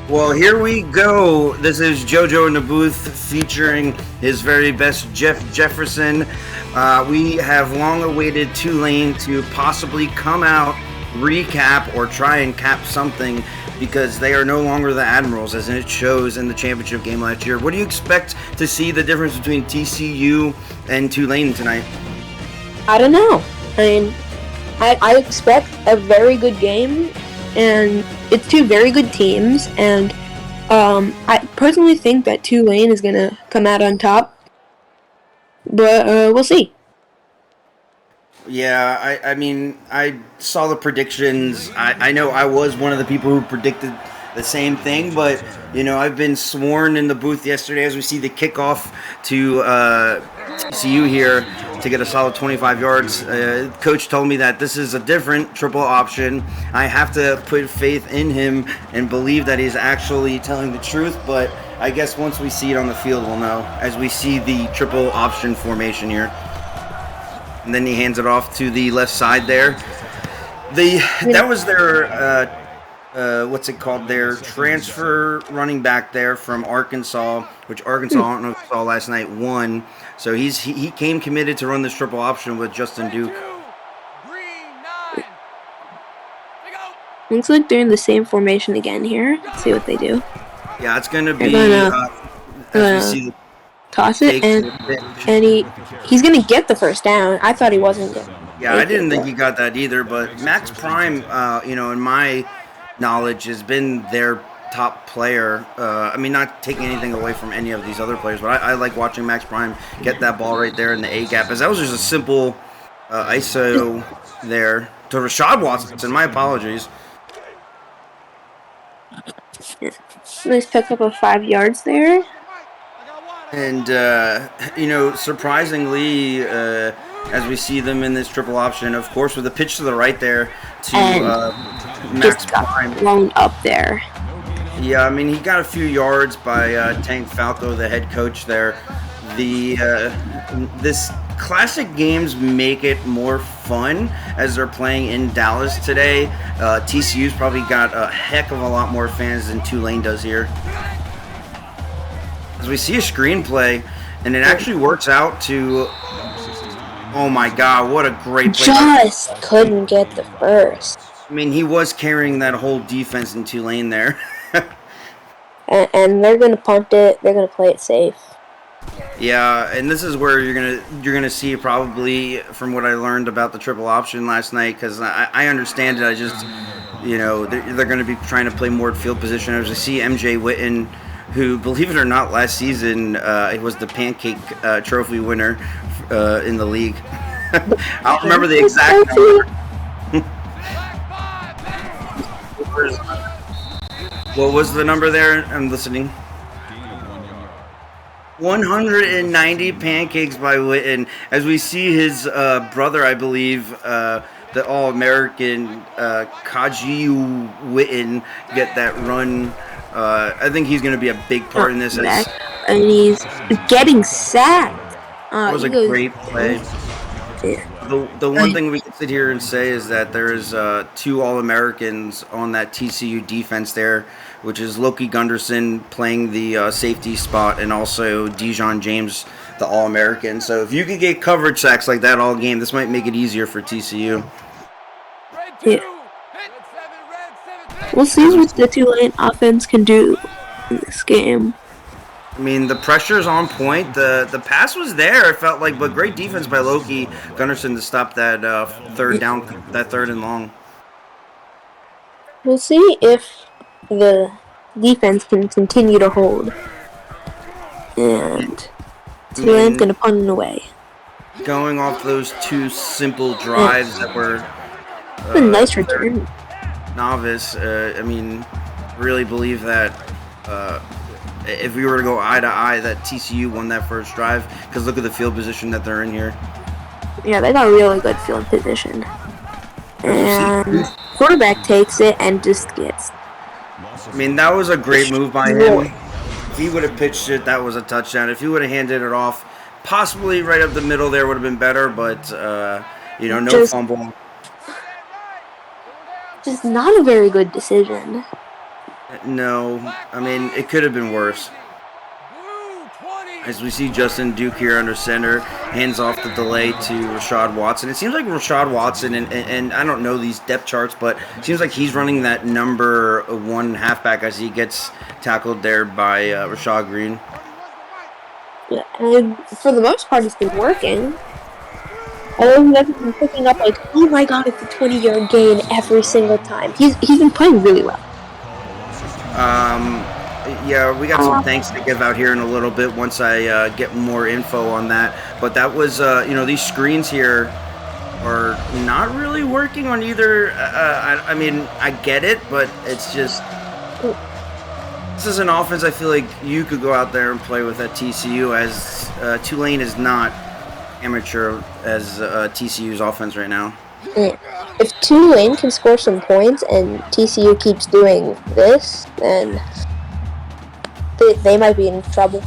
Well, here we go. This is JoJo in the booth featuring his very best Jeff Jefferson. We have long awaited Tulane to possibly come out, recap, or try and cap something because they are no longer the Admirals, as it shows in the championship game last year. What do you expect to see the difference between TCU and Tulane tonight? I don't know. I expect a very good game, and it's two very good teams, and I personally think that Tulane is going to come out on top, but we'll see. Yeah, I mean, I saw the predictions. I know I was one of the people who predicted the same thing, but, I've been sworn in the booth yesterday as we see the kickoff to TCU here to get a solid 25 yards. Coach told me that this is a different triple option. I have to put faith in him and believe that he's actually telling the truth, but I guess once we see it on the field, we'll know, as we see the triple option formation here. And then he hands it off to the left side there. That was their what's it called? Their transfer running back there from Arkansas, which Arkansas, I don't know if you saw last night, won. So he came committed to run this triple option with Justin Duke. Looks like they're in the same formation again here. Let's see what they do. Yeah, it's going to be as we see toss it, and he's going to get the first down. I thought he wasn't going to. Yeah, I didn't think he got that either, but Max Prime, in my knowledge, has been their top player. Not taking anything away from any of these other players, but I like watching Max Prime get that ball right there in the A-gap, as that was just a simple ISO there to Rashad Watson. My apologies. Nice pickup of 5 yards there. And, surprisingly, as we see them in this triple option, of course, with a pitch to the right there to Max Prime. Blown up there. Yeah, he got a few yards by Tank Falco, the head coach there. This classic games make it more fun as they're playing in Dallas today. TCU's probably got a heck of a lot more fans than Tulane does here. As we see a screenplay, and it actually works out to, oh my God, what a great play. Just couldn't get the first. He was carrying that whole defense in Tulane there. and they're going to punt it. They're going to play it safe. Yeah, and this is where you're gonna see probably, from what I learned about the triple option last night, because I understand it. I just, they're going to be trying to play more field position. As I see MJ Witten, who, believe it or not, last season it was the pancake trophy winner in the league. I don't remember the exact number. What was the number there? I'm listening. 190 pancakes by Witten. As we see his brother, I believe, the All-American Kajiu Witten, get that run. I think he's going to be a big part in this. And he's getting sacked. That was a great play. Yeah. The one thing we can sit here and say is that there's 2 All-Americans on that TCU defense there, which is Loki Gunderson playing the safety spot, and also Dijon James, the All-American. So if you could get coverage sacks like that all game, this might make it easier for TCU. Yeah. We'll see what the Tulane offense can do in this game. The pressure's on point. The pass was there, it felt like, but great defense by Loki Gunderson to stop that third and long. We'll see if the defense can continue to hold. And Tulane's going to punt it away. Going off those 2 simple drives that were a nice return. Novice, really believe that if we were to go eye to eye, that TCU won that first drive, because look at the field position that they're in here. Yeah, they got a really good field position. And quarterback takes it and just gets. That was a great move by him. If he would have pitched it, that was a touchdown. If he would have handed it off, possibly right up the middle there would have been better, but, no fumble. Just not a very good decision. No, I mean, it could have been worse. As we see Justin Duke here under center, hands off the delay to Rashad Watson. It seems like Rashad Watson, and I don't know these depth charts, but it seems like he's running that number one halfback as he gets tackled there by Rashad Green. Yeah, and for the most part, it's been working. Although he hasn't been picking up like, oh my god, it's a 20-yard gain every single time. He's been playing really well. Yeah, we got some thanks to give out here in a little bit once I get more info on that. But that was, these screens here are not really working on either. I mean, I get it, but it's just... This is an offense I feel like you could go out there and play with at TCU, as Tulane is not amateur as TCU's offense right now. If Tulane can score some points and TCU keeps doing this, then they might be in trouble.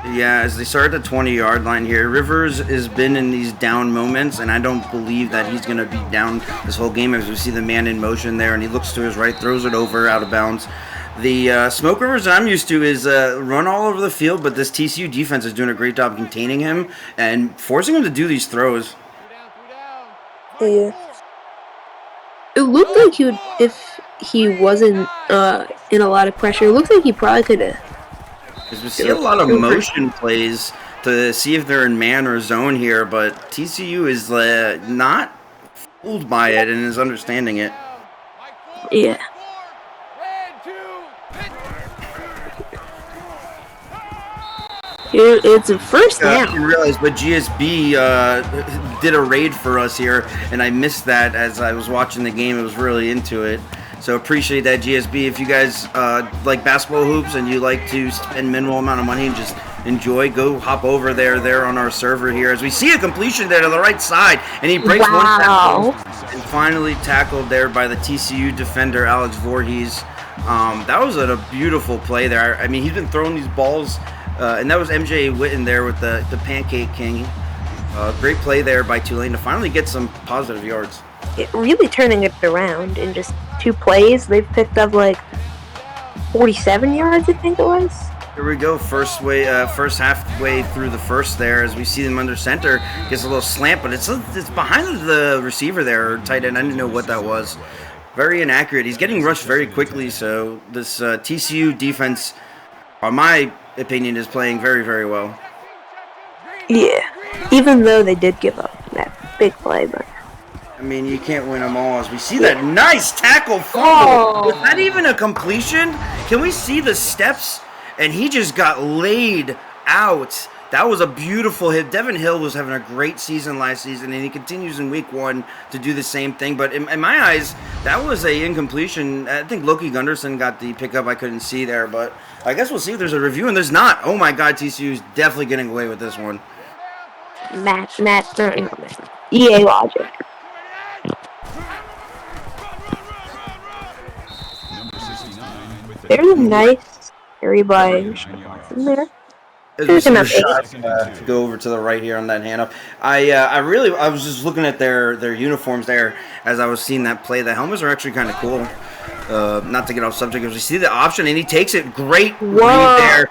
Yeah, as they start at the 20-yard line here, Rivers has been in these down moments, and I don't believe that he's going to be down this whole game, as we see the man in motion there, and he looks to his right, throws it over, out of bounds. The Smoke Rivers I'm used to is run all over the field, but this TCU defense is doing a great job containing him and forcing him to do these throws. Yeah. It looked like he would, if he wasn't in a lot of pressure, it looks like he probably could have. Because we see a lot of motion plays to see if they're in man or zone here, but TCU is not fooled by it and is understanding it. Yeah. It's a first down. I didn't realize, but GSB did a raid for us here, and I missed that as I was watching the game. I was really into it. So appreciate that, GSB. If you guys like basketball hoops and you like to spend minimal amount of money and just enjoy, go hop over there on our server here. As we see a completion there to the right side, and he breaks one tackle and finally tackled there by the TCU defender, Alex Voorhees. That was a beautiful play there. I mean, he's been throwing these balls, and that was MJ Witten there with the Pancake King. Great play there by Tulane to finally get some positive yards. Really turning it around in just 2 plays. They've picked up like 47 yards, I think it was. Here we go, first halfway through the first there, as we see them under center. Gets a little slant, but it's behind the receiver there, or tight end. I didn't know what that was. Very inaccurate. He's getting rushed very quickly, so this TCU defense, in my opinion, is playing very, very well. Yeah, even though they did give up that big play, but... I mean, you can't win them all. As we see that nice tackle fumble. Was that even a completion? Can we see the steps? And he just got laid out. That was a beautiful hit. Devin Hill was having a great season last season, and he continues in week 1 to do the same thing. But in my eyes, that was a incompletion. I think Loki Gunderson got the pickup. I couldn't see there, but I guess we'll see if there's a review, and there's not. Oh my God, TCU's definitely getting away with this one. EA logic. There's a nice carry by in there. To go over to the right here on that handoff. I was just looking at their uniforms there as I was seeing that play. The helmets are actually kind of cool. Not to get off subject, as we see the option and he takes it. Great read there.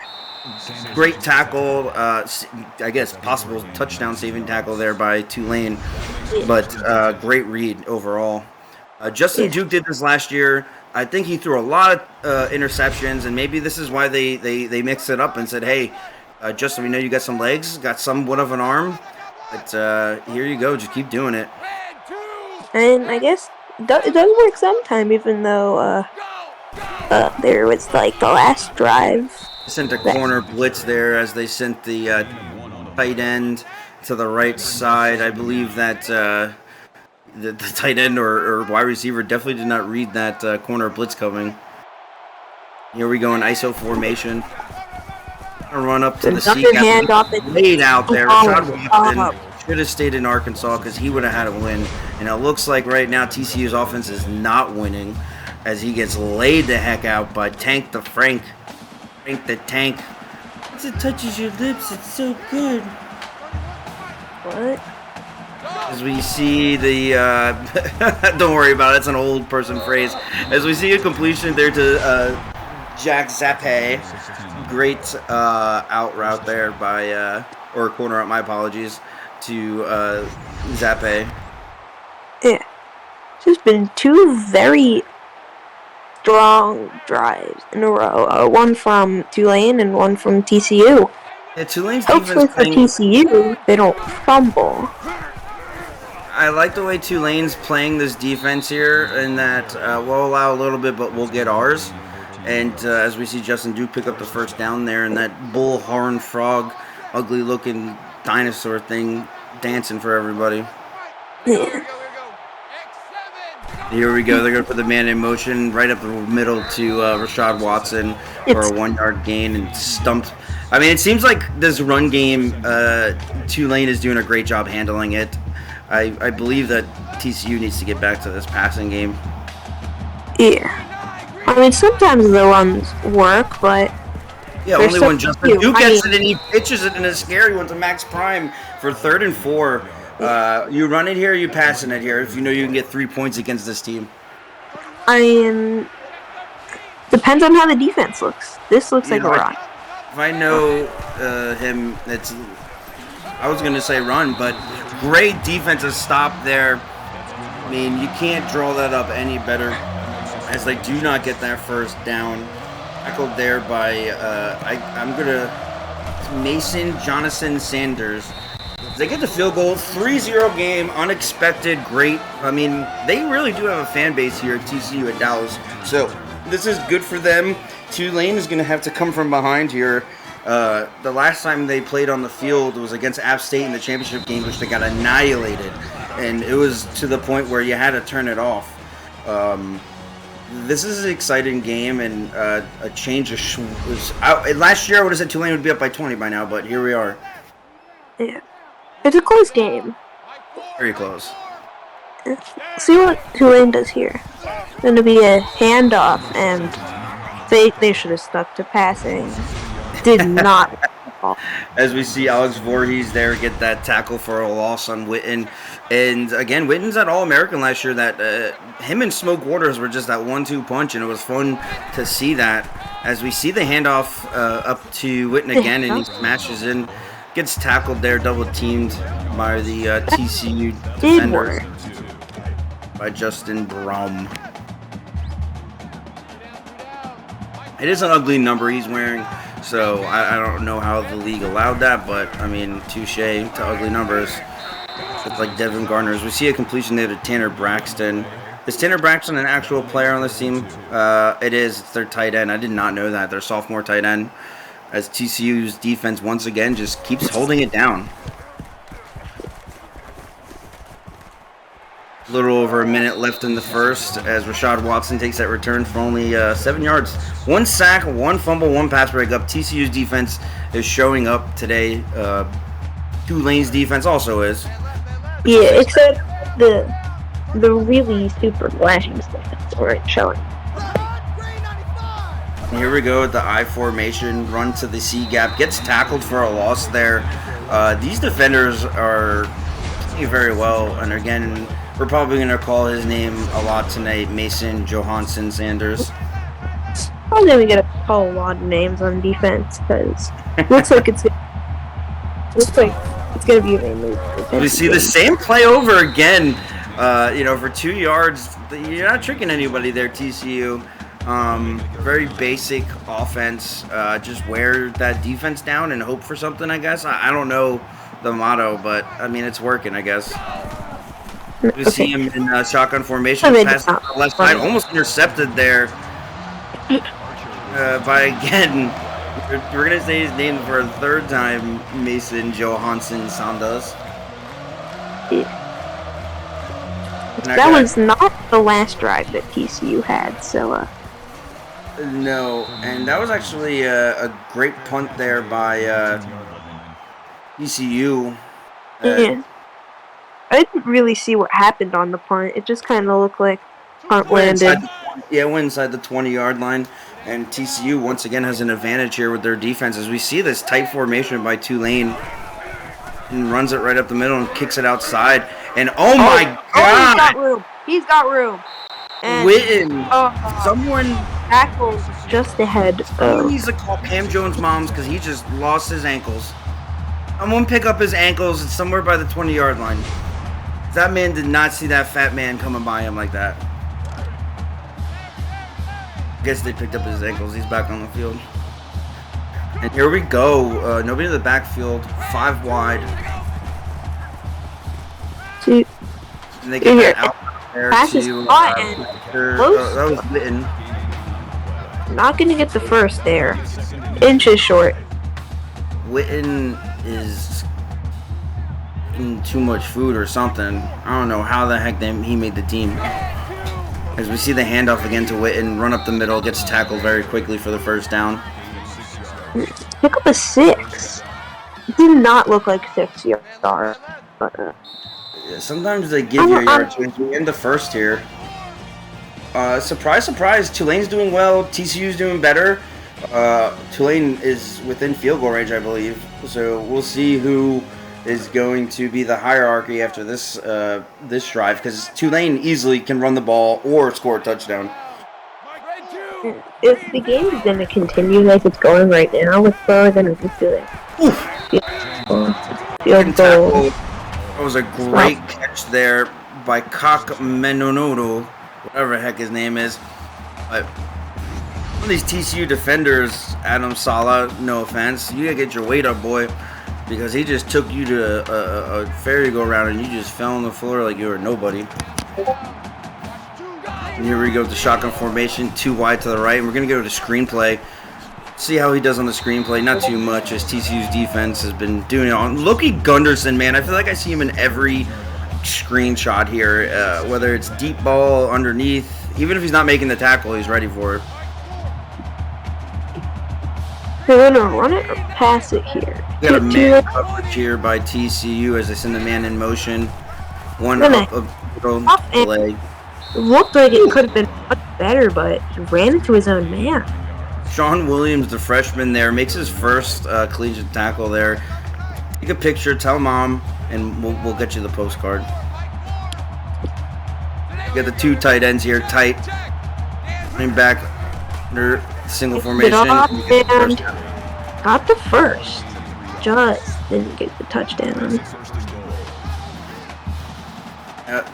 Great tackle. I guess possible touchdown saving tackle there by Tulane, but great read overall. Justin Duke did this last year. I think he threw a lot of interceptions, and maybe this is why they mixed it up and said, hey, Justin, we know you got some legs, got somewhat of an arm, but here you go, just keep doing it. And I guess it does work sometime, even though there was like the last drive. Sent a corner blitz there as they sent the tight end to the right side. I believe that the tight end or wide receiver definitely did not read that corner blitz coming. Here we go in ISO formation. Run up to the seat. Laid out there. Rashad Watson should have stayed in Arkansas because he would have had a win. And it looks like right now TCU's offense is not winning as he gets laid the heck out by Tank the Frank. Frank the Tank. Once it touches your lips, it's so good. What? As we see the, don't worry about it, it's an old person phrase. As we see a completion there to Jack Zappe. Great out route there by, or corner out, my apologies, to Zappe. Yeah. There's been two very strong drives in a row. One from Tulane and one from TCU. Yeah, Tulane's Hopefully defense for TCU, they don't fumble. I like the way Tulane's playing this defense here, in that we'll allow a little bit, but we'll get ours. And as we see Justin Duke pick up the first down there, and that bullhorn frog, ugly-looking dinosaur thing dancing for everybody. Yeah. Here we go. They're going to put the man in motion right up the middle to Rashad Watson for a 1-yard gain and stumped. I mean, it seems like this run game, Tulane is doing a great job handling it. I believe that TCU needs to get back to this passing game. Yeah. I mean, sometimes the runs work, but... Yeah, only when Justin Duke gets it and he pitches it in a scary one to Max Prime for 3rd and 4. You run it here, you passing it here if you know you can get 3 points against this team. I mean, depends on how the defense looks. This looks like a run. If I know him, I was going to say run, but great defensive stop there. I mean, you can't draw that up any better, as they do not get that first down. Tackled there by, Mason Jonathan Sanders. They get the field goal, 3-0 game, unexpected, great. I mean, they really do have a fan base here at TCU at Dallas. So this is good for them. Tulane is going to have to come from behind here. The last time they played on the field was against Allstate in the championship game, which they got annihilated. And it was to the point where you had to turn it off. This is an exciting game and a change of... last year I would have said Tulane would be up by 20 by now, but here we are. Yeah. It's a close game. Very close. See what Tulane does here. It's going to be a handoff, and they should have stuck to passing. Did not. As we see Alex Voorhees there get that tackle for a loss on Witten. And again, Witten's at All-American last year. That him and Smoke Waters were just that 1-2 punch, and it was fun to see that. As we see the handoff up to Witten again, and he smashes in. Gets tackled there, double teamed by the TCU defender by Justin Braum. It is an ugly number he's wearing, so I don't know how the league allowed that, but I mean, touche to ugly numbers. It's like Devin Gardner's. We see a completion there to Tanner Braxton. Is Tanner Braxton an actual player on this team? It is. It's their tight end. I did not know that. Their sophomore tight end. As TCU's defense once again just keeps holding it down. A little over a minute left in the first as Rashad Watson takes that return for only 7 yards. 1 sack, 1 fumble, 1 pass breakup. TCU's defense is showing up today. Tulane's defense also is. Yeah, except the really super flashing defense aren't showing. Here we go with the I formation, run to the C gap, gets tackled for a loss there. These defenders are playing very well, and again, we're probably going to call his name a lot tonight, Mason Johansson Sanders. I'm going to call a lot of names on defense, because it looks like it's going to be a mainly defensive We see game. the same play over again, for 2 yards. You're not tricking anybody there, TCU. Very basic offense. Just wear that defense down and hope for something, I guess. I don't know the motto, but I mean, it's working, I guess. We see him in shotgun formation. Pass to the left side, almost intercepted there by, again, we're going to say his name for a 3rd time, Mason Johansson Sanders. That was not the last drive that TCU had, so... No, and that was actually a great punt there by ECU. Yeah. I didn't really see what happened on the punt. It just kind of looked like punt landed. It went inside the 20-yard line, and TCU once again has an advantage here with their defense as we see this tight formation by Tulane. and runs it right up the middle and kicks it outside. And oh my God! He's got room. And Witten, someone tackles just ahead. Someone needs to call Pam Jones' moms because he just lost his ankles. Someone pick up his ankles. It's somewhere by the 20-yard line. That man did not see that fat man coming by him like that. I guess they picked up his ankles. He's back on the field. And here we go. Nobody in the backfield. 5 wide. See, and they get that out there pass is caught and close. That was Witten. Not going to get the first there. Inches short. Witten is eating too much food or something. I don't know how the heck he made the team. As we see the handoff again to Witten, run up the middle, gets tackled very quickly for the first down. Pick up a 6. It did not look like 6 yards. Yeah, sometimes they give you yards when you end the first here. Surprise, surprise. Tulane's doing well. TCU's doing better. Tulane is within field goal range, I believe. So we'll see who is going to be the hierarchy after this this drive, because Tulane easily can run the ball or score a touchdown. If the game is going to continue like it's going right now with Bo, then we can do it. Field goal. That was a great catch there by Kak Menonodo, whatever the heck his name is. But one of these TCU defenders, Adam Sala, no offense, you gotta get your weight up, boy, because he just took you to a merry-go-round and you just fell on the floor like you were nobody. And here we go with the shotgun formation, 2 wide to the right, and we're gonna go to screenplay. See how he does on the screenplay. Not too much, as TCU's defense has been doing it on. Loki Gunderson, man, I feel like I see him in every screenshot here, whether it's deep ball, underneath. Even if he's not making the tackle, he's ready for it. They're going to run it or pass it here? We got a man coverage here by TCU as they send the man in motion. One up a delay. It looked like it could have been much better, but he ran into his own man. Sean Williams, the freshman there, makes his first collegiate tackle there. Take a picture, tell mom, and we'll get you the postcard. You got the 2 tight ends here, tight. Running back under single formation. Got the first. Just didn't get the touchdown.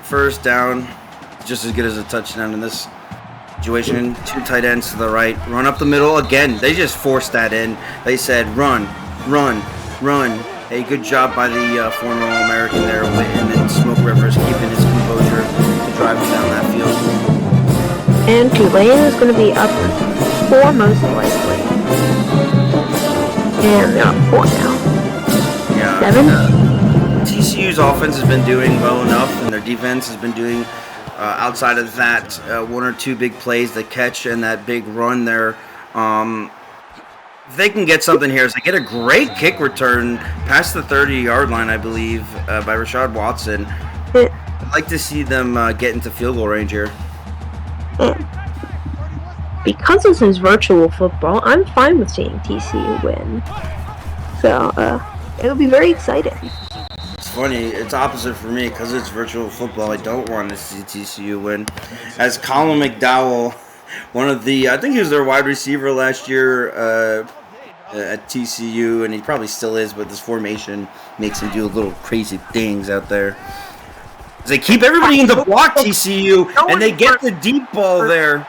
First down, just as good as a touchdown in this situation. 2 tight ends to the right. Run up the middle again. They just forced that in. They said, run, run, run. Hey, good job by the former All-American there, Witten, and Smoke Rivers keeping his composure to drive him down that field. And Tulane is going to be up 4 most likely. And they're up 4 now. Yeah. 7? TCU's offense has been doing well enough, and their defense has been doing outside of that 1 or 2 big plays, the catch and that big run there. If they can get something here, is they get a great kick return past the 30-yard line, I believe, by Rashad Watson. I'd like to see them get into field goal range here. Because this is virtual football, I'm fine with seeing TCU win. So, it'll be very exciting. It's funny, it's opposite for me because it's virtual football. I don't want to see TCU win. As Colin McDowell, one of the, I think he was their wide receiver last year at TCU, and he probably still is, but this formation makes him do little crazy things out there. They keep everybody in the block, TCU, and they get the deep ball there.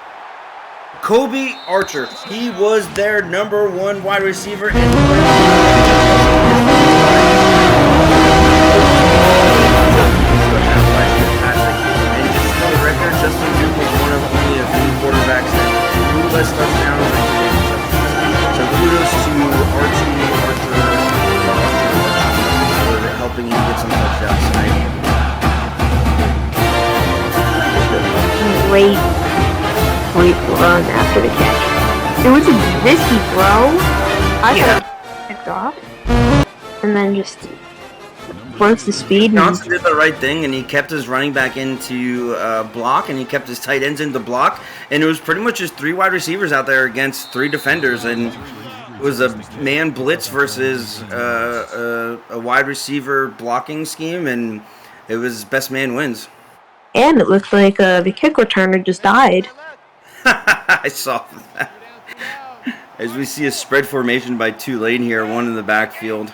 Kobe Archer, he was their number 1 wide receiver. Justin Duke was one of only a few quarterbacks that threw less touchdowns. So kudos to Archie Archer for helping him get some touchdowns tonight. Great run after the catch. It was a risky throw. I got picked off. And then just once the speed. Johnson did the right thing, and he kept his running back into block, and he kept his tight ends into block, and it was pretty much just 3 wide receivers out there against 3 defenders, and It was a man blitz versus a wide receiver blocking scheme, and it was best man wins. And it looked like the kick returner just died. I saw that. As we see a spread formation by Tulane here, one in the backfield.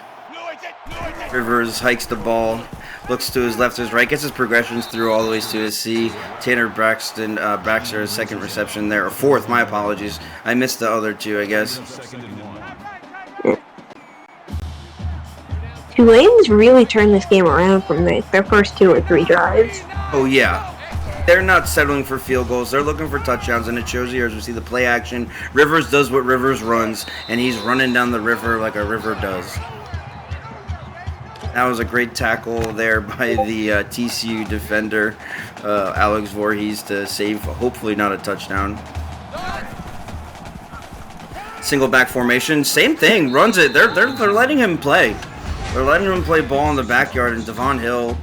Rivers hikes the ball, looks to his left, to his right, gets his progressions through all the way to his C. Tanner Baxter, his second reception there, or fourth, my apologies. I missed the other two, I guess. Tulane's really turned this game around from their first 2 or 3 drives. Oh, yeah. They're not settling for field goals. They're looking for touchdowns, and it shows here as we see the play action. Rivers does what Rivers runs, and he's running down the river like a river does. That was a great tackle there by the TCU defender, Alex Voorhees, to save, hopefully not a touchdown. Single back formation, same thing, runs it. They're letting him play. They're letting him play ball in the backyard, and Devon Hill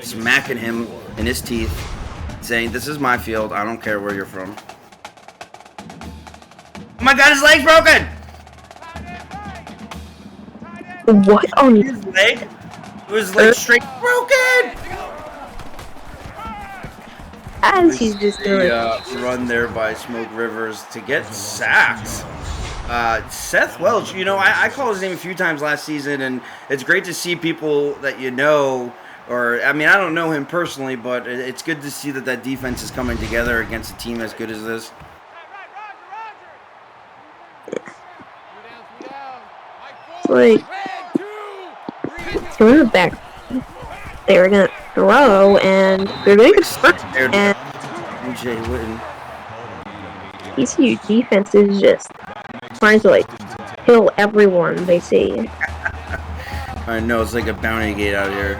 smacking him in his teeth, saying, "This is my field. I don't care where you're from." Oh my God, his leg's broken! What on his leg? It was like straight broken. As he's just doing run there by Smoke Rivers to get sacked. Seth Welch, you know, I called his name a few times last season, and it's great to see people that you know, or, I mean, I don't know him personally, but it's good to see that defense is coming together against a team as good as this. It's like, through the back, they were going to throw, and they're going to first, and Jay Witten. TCU defense is just trying to, like, kill everyone they see. I know, it's like a bounty gate out here.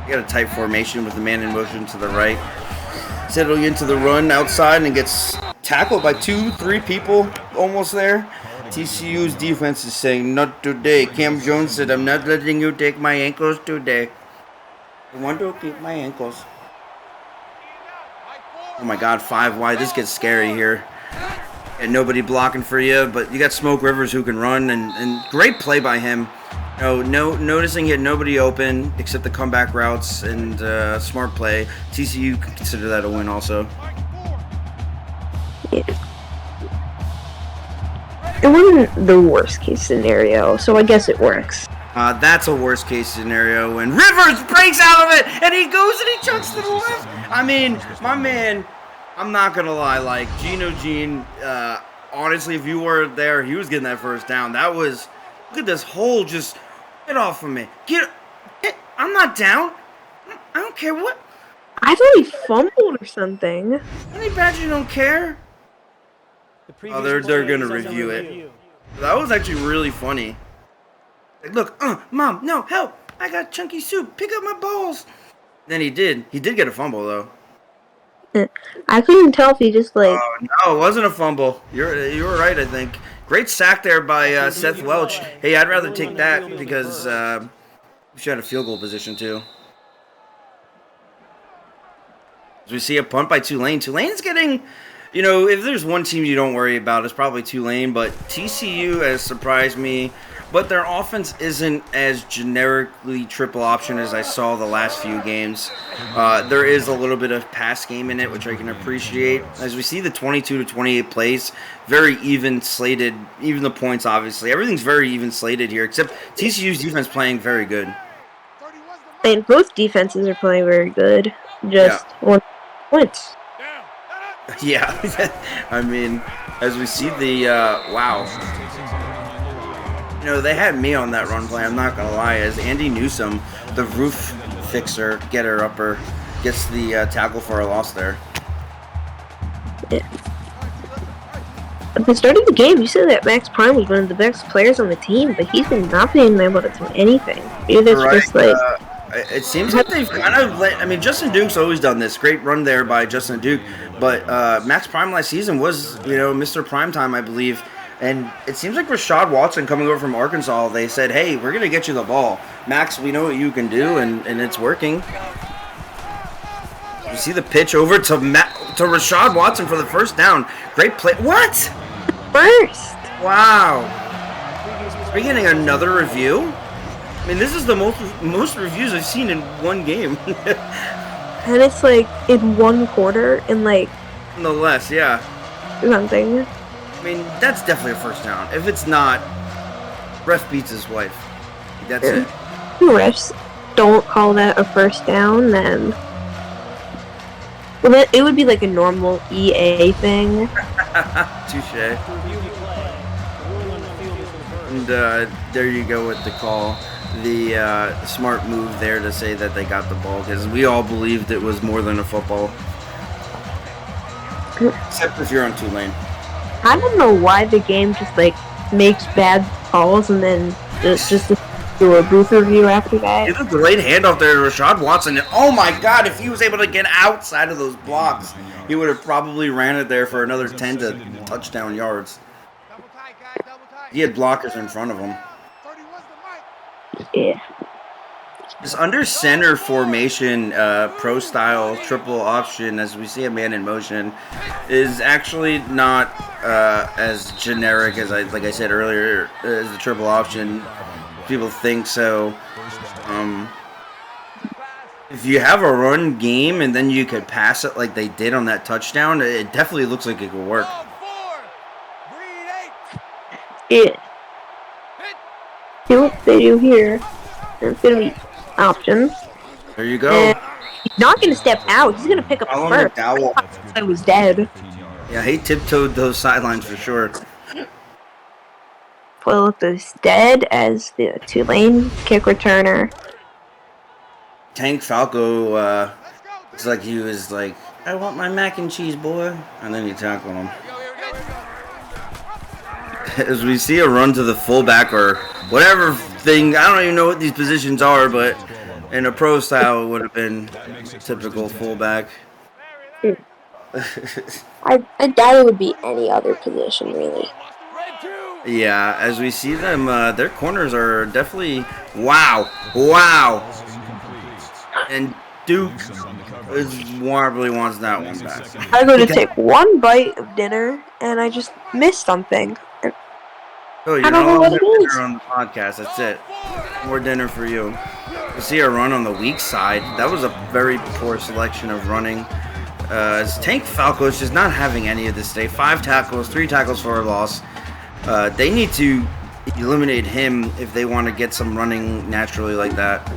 You got a tight formation with the man in motion to the right. Settling into the run outside and gets tackled by 2-3 people almost there. TCU's defense is saying, "Not today." Cam Jones said, "I'm not letting you take my ankles today. I want to keep my ankles." Oh my God, 5 wide. This gets scary here. And nobody blocking for you, but you got Smoke Rivers who can run, and great play by him. Noticing he had nobody open except the comeback routes, and smart play. TCU can consider that a win also. Yeah. It wasn't the worst case scenario, so I guess it works. That's a worst case scenario, and Rivers breaks out of it, and he goes and he chucks to the left. I mean, my man, I'm not going to lie, like, Gene, honestly, if you were there, he was getting that first down. That was, look at this hole, just, get off of me. Get, I'm not down. I don't care what. I thought he fumbled or something. Any Badger don't care. Oh, they're going to review it. That was actually really funny. Like, look, Mom, no, help. I got chunky soup. Pick up my balls. Then he did. He did get a fumble, though. I couldn't tell if he just, like... Oh, no, it wasn't a fumble. You were right, I think. Great sack there by Seth Welch. Hey, I'd rather take that because we should have a field goal position, too. As we see a punt by Tulane. Tulane's getting... You know, if there's one team you don't worry about, it's probably Tulane, but TCU has surprised me. But their offense isn't as generically triple option as I saw the last few games. There is a little bit of pass game in it, which I can appreciate. As we see the 22-28 plays, very even slated, even the points, obviously. Everything's very even slated here, except TCU's defense playing very good. And both defenses are playing very good. Just 1 point. Yeah, I mean, as we see the, wow. You know, they had me on that run play, I'm not going to lie, as Andy Newsom, the roof fixer, getter-upper, gets the tackle for a loss there. Yeah. At the start of the game, you said that Max Prime was one of the best players on the team, but he's been not being able to do anything. Maybe that's just like... it seems like they've kind of let... I mean, Justin Duke's always done this. Great run there by Justin Duke. But Max Prime last season was, you know, Mr. Primetime, I believe. And it seems like Rashad Watson coming over from Arkansas, they said, hey, we're going to get you the ball. Max, we know what you can do, and it's working. You see the pitch over to Rashad Watson for the first down. Great play. What? First. Wow. Are you getting another review? I mean, this is the most reviews I've seen in one game. And it's like in one quarter and like Nonetheless, yeah. something. I mean, that's definitely a first down. If it's not, ref beats his wife. That's it. The refs don't call that a first down, then well, it would be like a normal EA thing. Touche. And there you go with the call. The smart move there to say that they got the ball, because we all believed it was more than a football. Except if you're on Tulane. I don't know why the game just like makes bad calls and then just do a booth review after that. It's a delayed handoff there to Rashad Watson. And oh my God, if he was able to get outside of those blocks, he would have probably ran it there for another 10 to touchdown yards. He had blockers in front of him. Yeah. This under center formation, pro style triple option, as we see a man in motion, is actually not as generic as I said earlier as the triple option. People think so. If you have a run game and then you could pass it like they did on that touchdown, it definitely looks like it could work. Yeah. See what they do here. There's gonna be options. There you go. And he's not gonna step out. He's gonna pick up the first. I was dead. Yeah, he tiptoed those sidelines for sure. Phillip is dead as the Tulane kick returner. Tank Falco, it's like he was like, I want my mac and cheese, boy. And then you tackle him. As we see a run to the fullback or whatever thing, I don't even know what these positions are, but in a pro style, it would have been typical fullback. I doubt it would be any other position, really. Yeah, as we see them, their corners are definitely wow. And Duke probably wants that one back. I go to take one bite of dinner and I just missed something. Oh, you're not allowed to have dinner on the podcast. That's it. More dinner for you. You see a run on the weak side. That was a very poor selection of running. As Tank Falco is just not having any of this today. 5 tackles, 3 tackles for a loss. They need to eliminate him if they want to get some running naturally like that.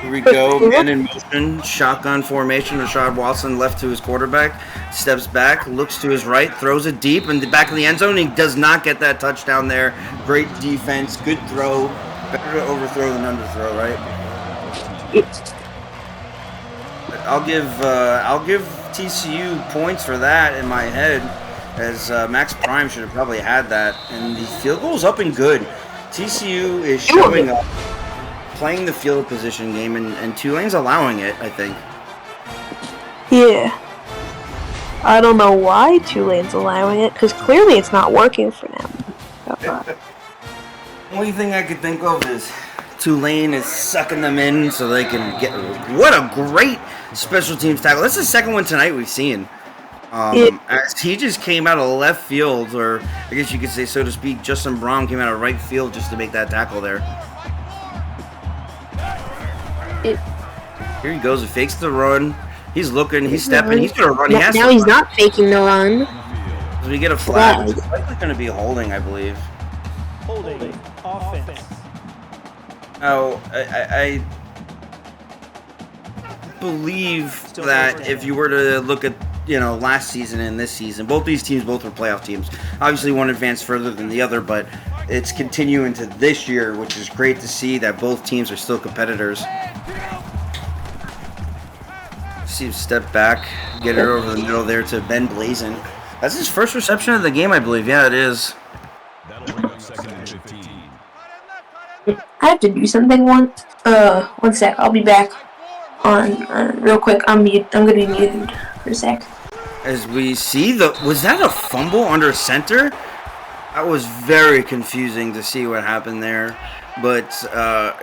Here we go, man in motion, shotgun formation. Rashad Watson left to his quarterback, steps back, looks to his right, throws it deep in the back of the end zone. He does not get that touchdown there. Great defense, good throw. Better to overthrow than underthrow, right? I'll give TCU points for that in my head, as Max Prime should have probably had that. And the field goal's up and good. TCU is showing up, playing the field position game, and Tulane's allowing it, I think. Yeah. I don't know why Tulane's allowing it, because clearly it's not working for them. The only thing I could think of is Tulane is sucking them in so they can get... What a great special teams tackle. That's the second one tonight we've seen. As he just came out of left field, or I guess you could say, so to speak, Justin Brown came out of right field just to make that tackle there. Here he goes. He fakes the run. He's looking. He's stepping. He's going to run. Now he's not faking the run. As we get a flag, it's likely going to be holding, I believe. Holding offense. Oh, I believe that if you were to look at, last season and this season, both these teams, both were playoff teams. Obviously, one advanced further than the other, but it's continuing to this year, which is great to see that both teams are still competitors. See him step back, get it over the middle there to Ben Blazin. That's his first reception of the game, I believe. Yeah, it is. I have to do something one sec. I'll be back on real quick. I'm gonna be muted for a sec. As we see was that a fumble under center? That was very confusing to see what happened there. But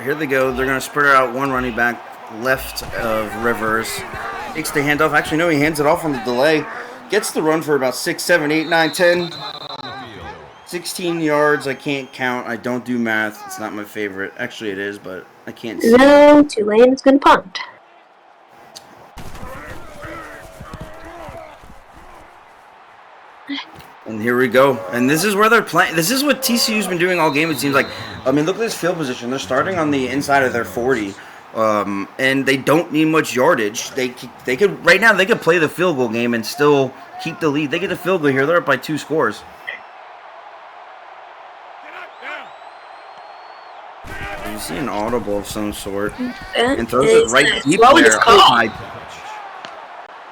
here they go. They're gonna spread out one running back left of Rivers. Takes the handoff. Actually, no, he hands it off on the delay Gets the run for about 6, 7, 8, 9, 10. 16 yards. I can't count. I don't do math. It's not my favorite. Actually, it is, but I can't see. No, Tulane is going to punt. And here we go. And this is where they're playing. This is what TCU's been doing all game, it seems like. I mean, look at this field position. They're starting on the inside of their 40. And they don't need much yardage. They could right now. They could play the field goal game and still keep the lead. They get the field goal here. They're up by 2 scores. You see an audible of some sort, and throws it right deep there. Oh my!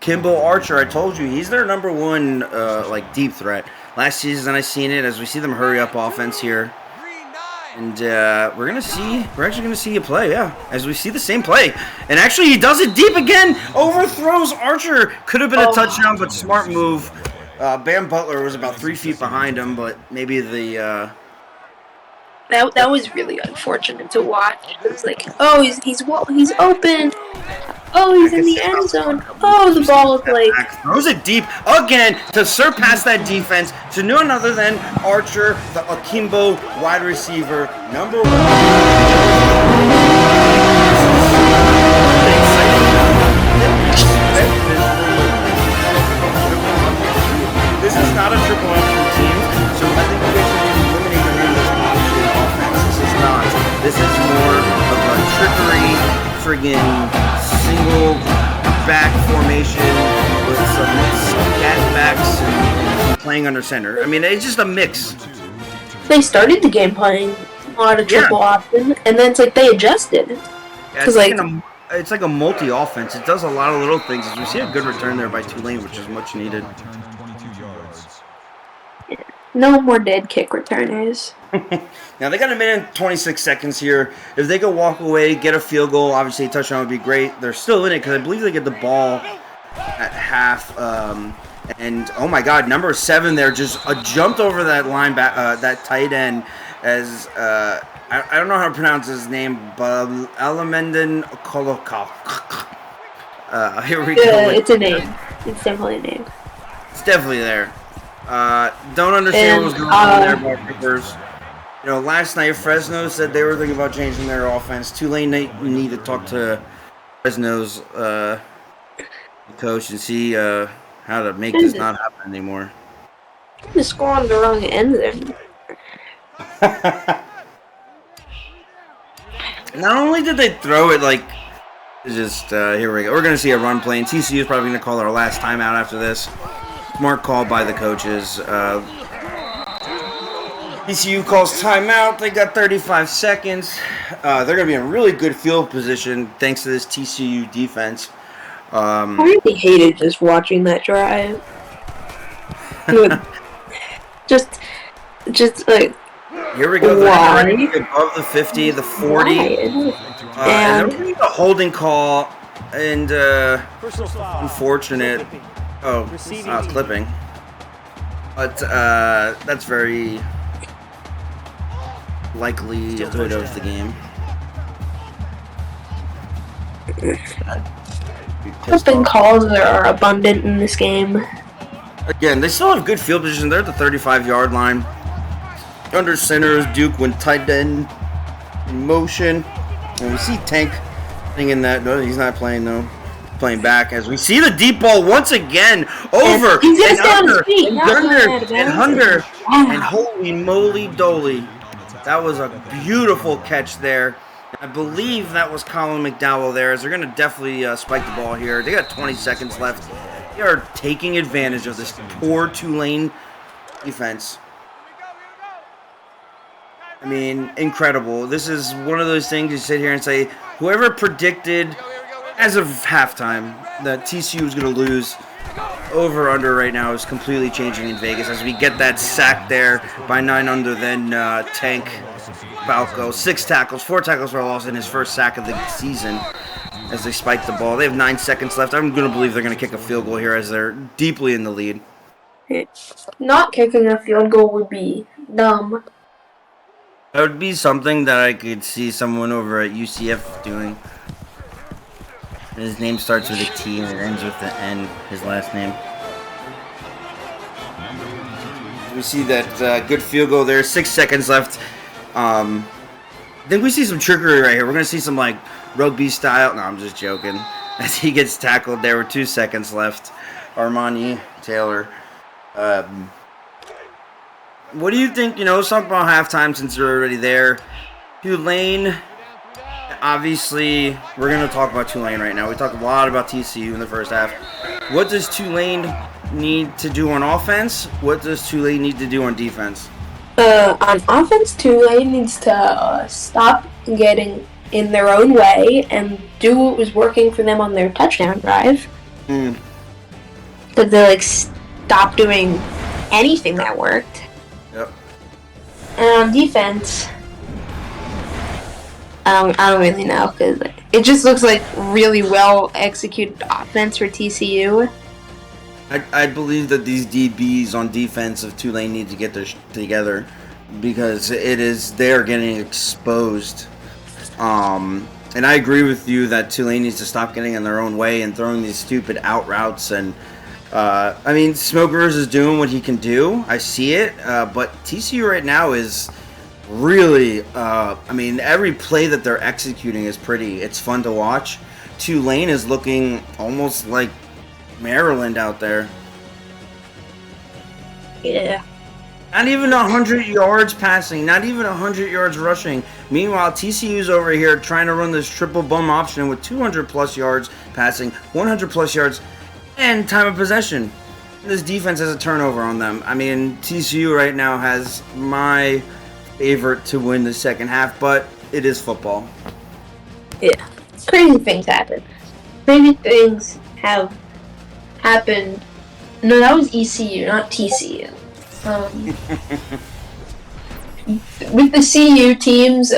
Kimbo Archer, I told you he's their number one like deep threat. Last season I seen it as we see them hurry up offense here. And we're actually gonna see a play, yeah. As we see the same play, and actually he does it deep again. Overthrows Archer. Could have been a touchdown, but smart move. Bam Butler was about 3 feet behind him, but maybe the that was really unfortunate to watch. It was like, oh, he's open. Oh, he's in the end zone. Oh, the ball is like throws it deep again to surpass that defense to none other than Archer, the Akimbo wide receiver, number 1. This is not a triple option team, so I think we should eliminate the name of this option offense. This is not. This is more of a trickery, friggin' single back formation with some scat backs and playing under center. I mean, it's just a mix. They started the game playing a lot of triple option, and then it's like they adjusted. Yeah, it's like a multi-offense. It does a lot of little things. As we see a good return there by Tulane, which is much needed. No more dead kick returns. Now, they got a minute and 26 seconds here. If they could walk away, get a field goal, obviously a touchdown would be great. They're still in it because I believe they get the ball at half. And, oh, my God, number 7 there just jumped over that that tight end as, I don't know how to pronounce his name, but Alamendon Kolokal. Here we go. It's a name. It's definitely a name. It's definitely there. Don't understand what was going on there by Rivers. You know, last night Fresno said they were thinking about changing their offense. Tulane need to talk to Fresno's coach and see how to make this not happen anymore. The score on the wrong end there. Not only did they throw it like, just here we go. We're gonna see a run play, and TCU is probably gonna call our last timeout after this. Smart call by the coaches. TCU calls timeout. They got 35 seconds. They're going to be in really good field position thanks to this TCU defense. I really hated just watching that drive. just like. Here we go. They're above the 50, the 40. And they're going to a holding call. And unfortunate. Clipping. But that's very likelihood of the game. Clipping calls are abundant in this game. Again, they still have good field position. They're at the 35-yard line. Under center is Duke when tight end in motion. And we see Tank in that. No, he's not playing though. Playing back as we see the deep ball once again over and under and holy moly doly, that was a beautiful catch there. I believe that was Colin McDowell there, as they're going to definitely spike the ball here. They got 20 seconds left. They are taking advantage of this poor Tulane defense. I mean, incredible. This is one of those things you sit here and say, whoever predicted as of halftime that TCU was going to lose, over under right now is completely changing in Vegas as we get that sack there by 9 under, then Tank Balco. 6 tackles, 4 tackles for a loss in his first sack of the season as they spike the ball. They have 9 seconds left. I'm going to believe they're going to kick a field goal here as they're deeply in the lead. Not kicking a field goal would be dumb. That would be something that I could see someone over at UCF doing. His name starts with a T and it ends with the N, his last name. We see that good field goal there. 6 seconds left. I think we see some trickery right here. We're going to see some, like, rugby style. No, I'm just joking. As he gets tackled there with 2 seconds left. Armani Taylor. What do you think? Let's talk about halftime since you're already there. Tulane, obviously, we're going to talk about Tulane right now. We talked a lot about TCU in the first half. What does Tulane need to do on offense? What does Tulane need to do on defense? On offense, Tulane needs to stop getting in their own way and do what was working for them on their touchdown drive. Because they stop doing anything that worked. Yep. And on defense, I don't really know because it just looks like really well executed offense for TCU. I believe that these DBs on defense of Tulane need to get their together because they're getting exposed. And I agree with you that Tulane needs to stop getting in their own way and throwing these stupid out routes. And Smokers is doing what he can do. I see it, but TCU right now is really. Every play that they're executing is pretty. It's fun to watch. Tulane is looking almost like Maryland out there. Yeah. Not even 100 yards passing, not even 100 yards rushing. Meanwhile, TCU's over here trying to run this triple bum option with 200 plus yards passing, 100 plus yards, and time of possession. This defense has a turnover on them. TCU right now has my favorite to win the second half, but it is football. Yeah. Crazy things happen. Crazy things have happened. No, that was ECU, not TCU. With the CU teams,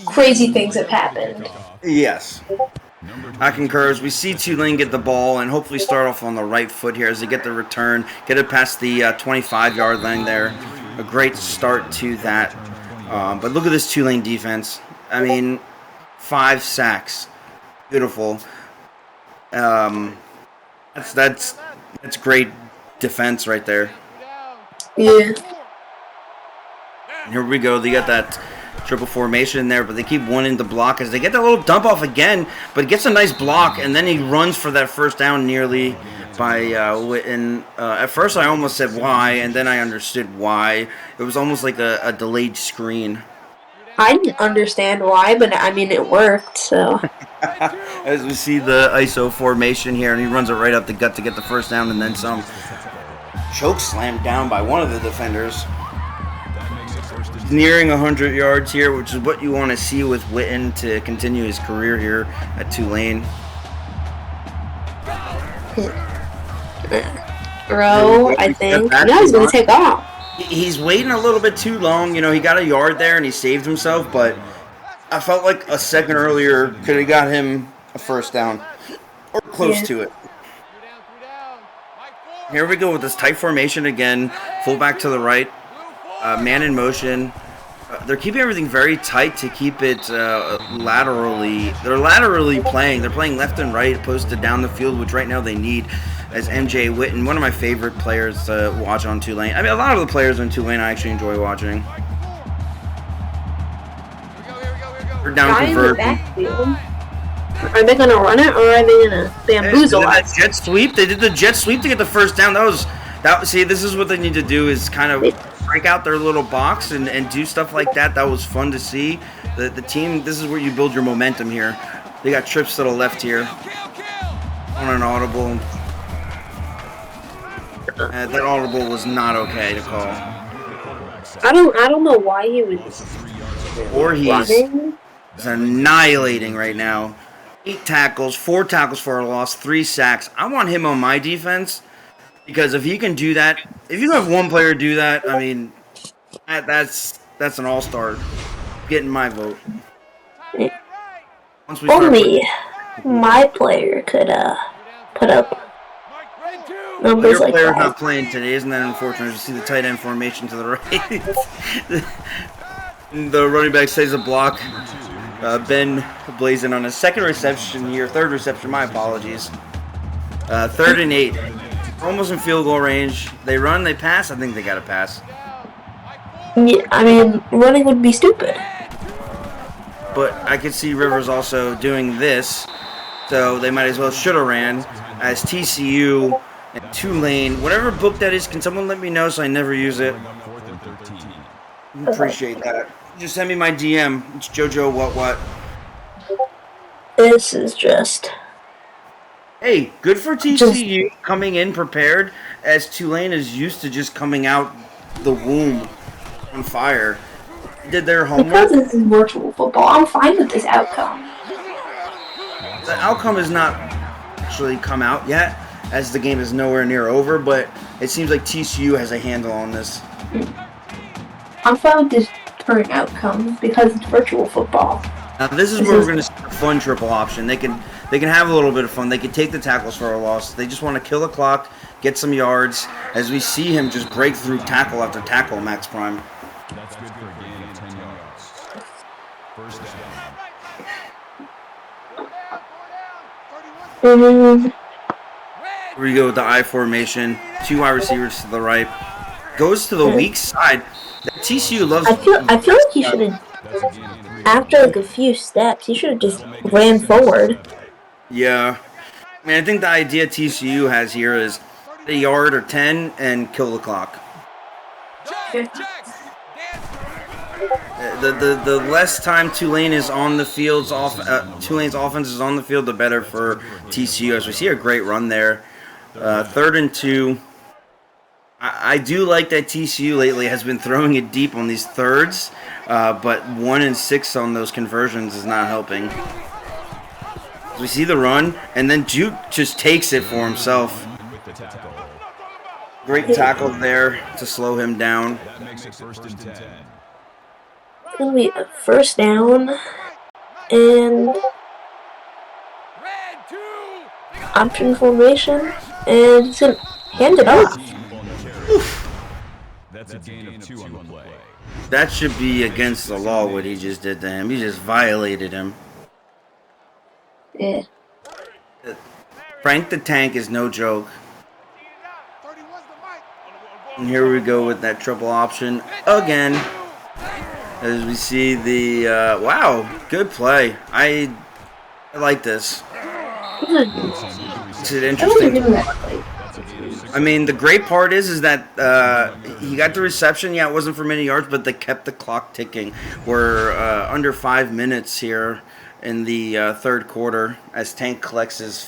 crazy things have happened. Yes. I concur. As we see Tulane get the ball and hopefully start off on the right foot here as they get the return, get it past the 25-yard line there. A great start to that. But look at this Tulane defense. 5 sacks. Beautiful. That's great defense right there. Yeah. Here we go. They got that triple formation there, but they keep wanting to block as they get that little dump off again, but it gets a nice block, and then he runs for that first down nearly by Witten. At first I almost said why, and then I understood why. It was almost like a delayed screen. I didn't understand why, but it worked, so. As we see the ISO formation here, and he runs it right up the gut to get the first down and then some. Choke slammed down by one of the defenders. Nearing 100 yards here, which is what you want to see with Witten to continue his career here at Tulane. Bro, I think. No, he's going to take off. He's waiting a little bit too long. He got a yard there and he saved himself, but I felt like a second earlier could have got him a first down or close to it. Here we go with this tight formation again. Fullback to the right. Man in motion. They're keeping everything very tight to keep it laterally. They're laterally playing. They're playing left and right opposed to down the field, which right now they need. As MJ Witten, one of my favorite players to watch on Tulane. A lot of the players on Tulane I actually enjoy watching. They're down conversion. Are they going to run it, or are they going to bamboozle us? Jet sweep. They did the jet sweep to get the first down. See, this is what they need to do is kind of break out their little box and do stuff like that. That was fun to see. The team, this is where you build your momentum here. They got trips to the left here on an audible. That audible was not okay to call. I don't know why he was. Or he's annihilating right now. 8 tackles, 4 tackles for a loss, 3 sacks. I want him on my defense because if he can do that, if you have one player do that, that's an all-star. Getting my vote. Only my player could put up numbers like that. Your player's not playing today, isn't that unfortunate? You see the tight end formation to the right. The running back saves a block. Ben blazing on his second reception here, third reception, my apologies. 3rd and 8. Almost in field goal range. They run, they pass. I think they got to pass. Yeah, I mean, running would be stupid. But I could see Rivers also doing this, so they might as well should have ran as TCU and Tulane. Whatever book that is, can someone let me know so I never use it? Appreciate that. Just send me my DM. It's JoJo what. This is just. Hey, good for TCU coming in prepared, as Tulane is used to just coming out the womb on fire. Did their homework. Because this is virtual football, I'm fine with this outcome. The outcome has not actually come out yet, as the game is nowhere near over, but it seems like TCU has a handle on this. I'm fine with this current outcome because it's virtual football. Now this is where we're going to see a fun triple option. They can have a little bit of fun. They can take the tackles for a loss. They just want to kill the clock, get some yards, as we see him just break through tackle after tackle, Max Prime. That's good for a gain of 10 yards. First down. Here we go with the I formation. 2 wide receivers to the right. Goes to the weak side. TCU loves. I feel like he should have. After like a few steps, he should have just ran forward. Yeah, I mean, I think the idea TCU has here is a yard or 10 and kill the clock. The less time Tulane is on the field, Tulane's offense is on the field, the better for TCU. As we see a great run there. 3rd and 2. I do like that TCU lately has been throwing it deep on these thirds, but 1 and 6 on those conversions is not helping. We see the run, and then Duke just takes it for himself. Great tackle there to slow him down. That makes it 1st and 10. It's going to be a first down, and option formation, and he's going to hand it off. That's a gain of 2 on the play. That should be against the law, what he just did to him. He just violated him. Yeah. Frank the Tank is no joke. And here we go with that triple option again. As we see the, wow, good play. I like this. It's an interesting. I mean, the great part is that he got the reception. Yeah, it wasn't for many yards, but they kept the clock ticking. We're under 5 minutes here in the 3rd quarter as Tank collects his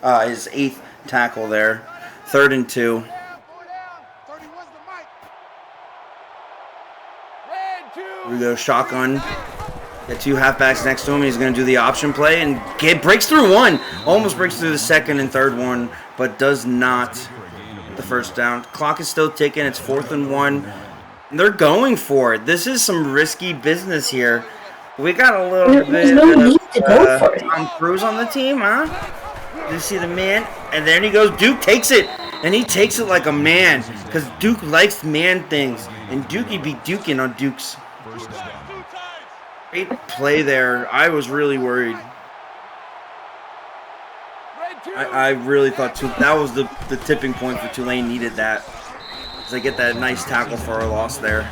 8th tackle there. 3rd and 2. Here we go, shotgun. Got 2 halfbacks next to him. He's going to do the option play and breaks through one. Almost breaks through the 2nd and 3rd one, but does not the first down. Clock is still ticking. It's 4th and 1. And they're going for it. This is some risky business here. We got a little bit of Tom Cruise on the team, huh? You see the man? And there he goes. Duke takes it. And he takes it like a man. Because Duke likes man things. And Dukey be duking on Dukes. Great play there. I was really worried. I really thought that was the tipping point for Tulane. Needed that. As they get that nice tackle for a loss there.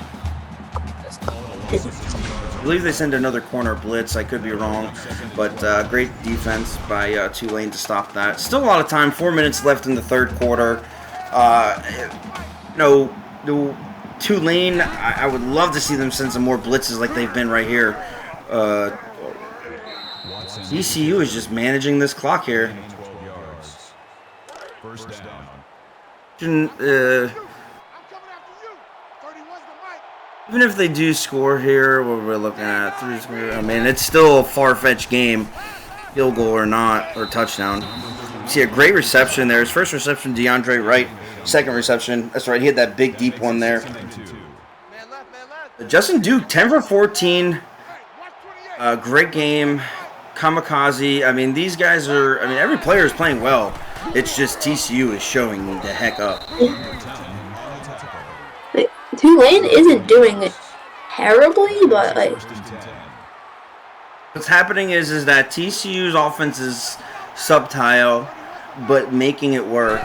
I believe they send another corner blitz. I could be wrong. But great defense by Tulane to stop that. Still a lot of time. 4 minutes left in the 3rd quarter. Tulane, I would love to see them send some more blitzes like they've been right here. ECU is just managing this clock here. First down. Even if they do score here, what we're looking at, I mean, it's still a far-fetched game, field goal or not, or touchdown. You see a great reception there. His first reception, DeAndre Wright. Second reception, that's right, he had that big deep one there. Justin Duke, 10 for 14. Great game. Kamikaze. I mean, these guys are, every player is playing well. It's just TCU is showing the heck up. Tulane isn't doing it terribly, but like what's happening is that TCU's offense is subtle, but making it work.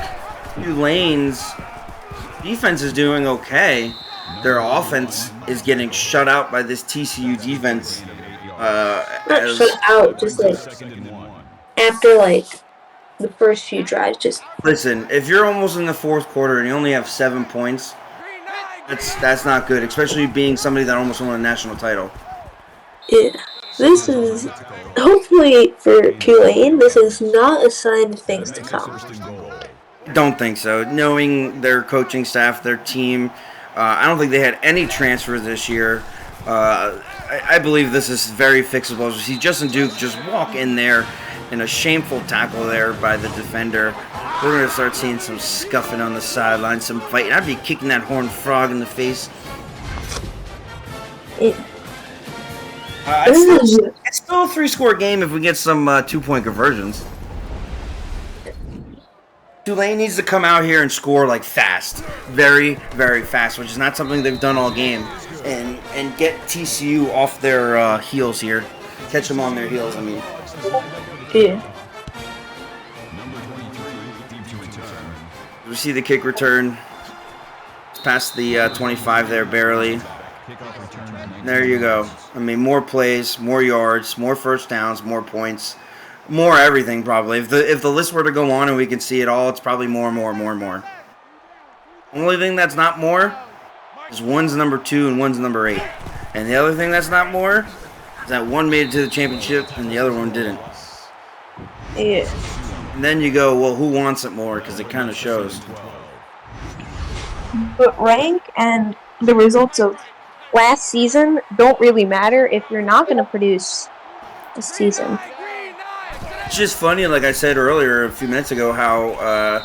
Tulane's defense is doing okay, their offense is getting shut out by this TCU defense. Not shut out, just like after like the first few drives, just Listen, if you're almost in the fourth quarter and you only have 7 points, that's not good, especially being somebody that almost won a national title. yeah. This is hopefully for Tulane. This is not a sign of things to come. Don't think so. Knowing their coaching staff, their team, I don't think they had any transfers this year. I believe this is very fixable. As we see Justin Duke just walk in there in a shameful tackle there by the defender. We're going to start seeing some scuffing on the sideline, some fighting. I'd be kicking that horned frog in the face. It's still a 3-score game if we get some 2-point conversions. Tulane needs to come out here and score like fast, very, very fast, which is not something they've done all game, and get TCU off their heels here, catch them on their heels. I mean, Yeah. We see the kick return. It's past the 25 there, barely. There you go. I mean, more plays, more yards, more first downs, more points. More everything, probably. If the list were to go on and we can see it all, it's probably more. Only thing that's not more is one's number 2 and one's number 8. And the other thing that's not more is that one made it to the championship and the other one didn't. Yeah. And then you go, well, who wants it more? Because it kind of shows. But rank and the results of last season don't really matter if you're not going to produce this season. It's just funny, like I said earlier a few minutes ago, how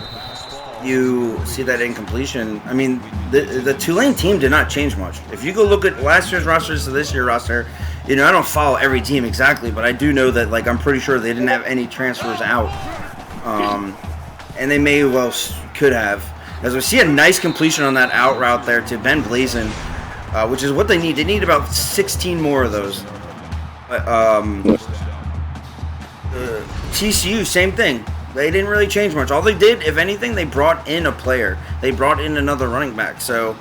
you see that incompletion. I mean, the Tulane team did not change much. If you go look at last year's roster to this year's roster, I don't follow every team exactly, but I do know that, like, I'm pretty sure they didn't have any transfers out. And they may well could have. As we see a nice completion on that out route there to Ben Blazin, which is what they need. They need about 16 more of those. TCU, same thing. They didn't really change much. All they did, if anything, they brought in a player. They brought in another running back. So,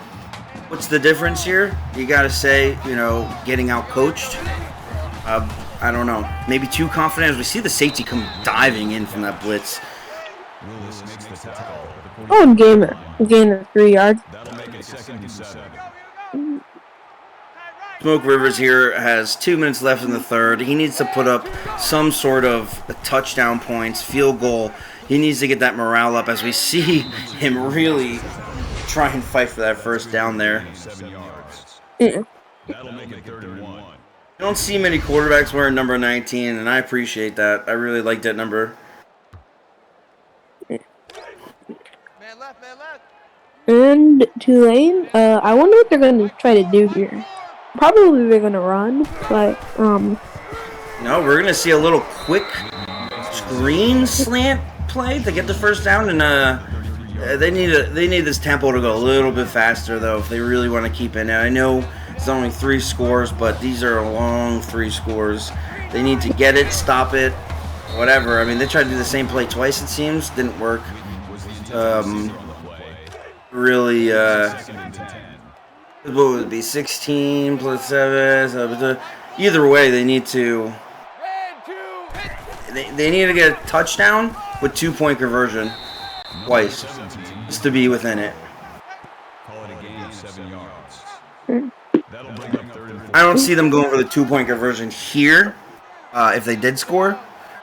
what's the difference here? You got to say, getting out coached. I don't know. Maybe too confident. As we see the safety come diving in from that blitz. Oh, gain of 3 yards. Smoke Rivers here has 2 minutes left in the third. He needs to put up some sort of touchdown points, field goal. He needs to get that morale up as we see him really try and fight for that first down there. Yeah. You don't see many quarterbacks wearing number 19, and I appreciate that. I really like that number. And Tulane, I wonder what they're going to try to do here. Probably they're going to run, but No, we're going to see a little quick screen slant play to get the first down, and they need this tempo to go a little bit faster though if they really want to keep it. And I know it's only 3 scores, but these are long 3 scores. They need to get it, stop it, whatever. I mean, they tried to do the same play twice, it seems, didn't work. Really, what would it be? 16 plus 7. So either way, they need to. They need to get a touchdown with 2-point conversion twice just to be within it. I don't see them going for the 2-point conversion here. If they did score,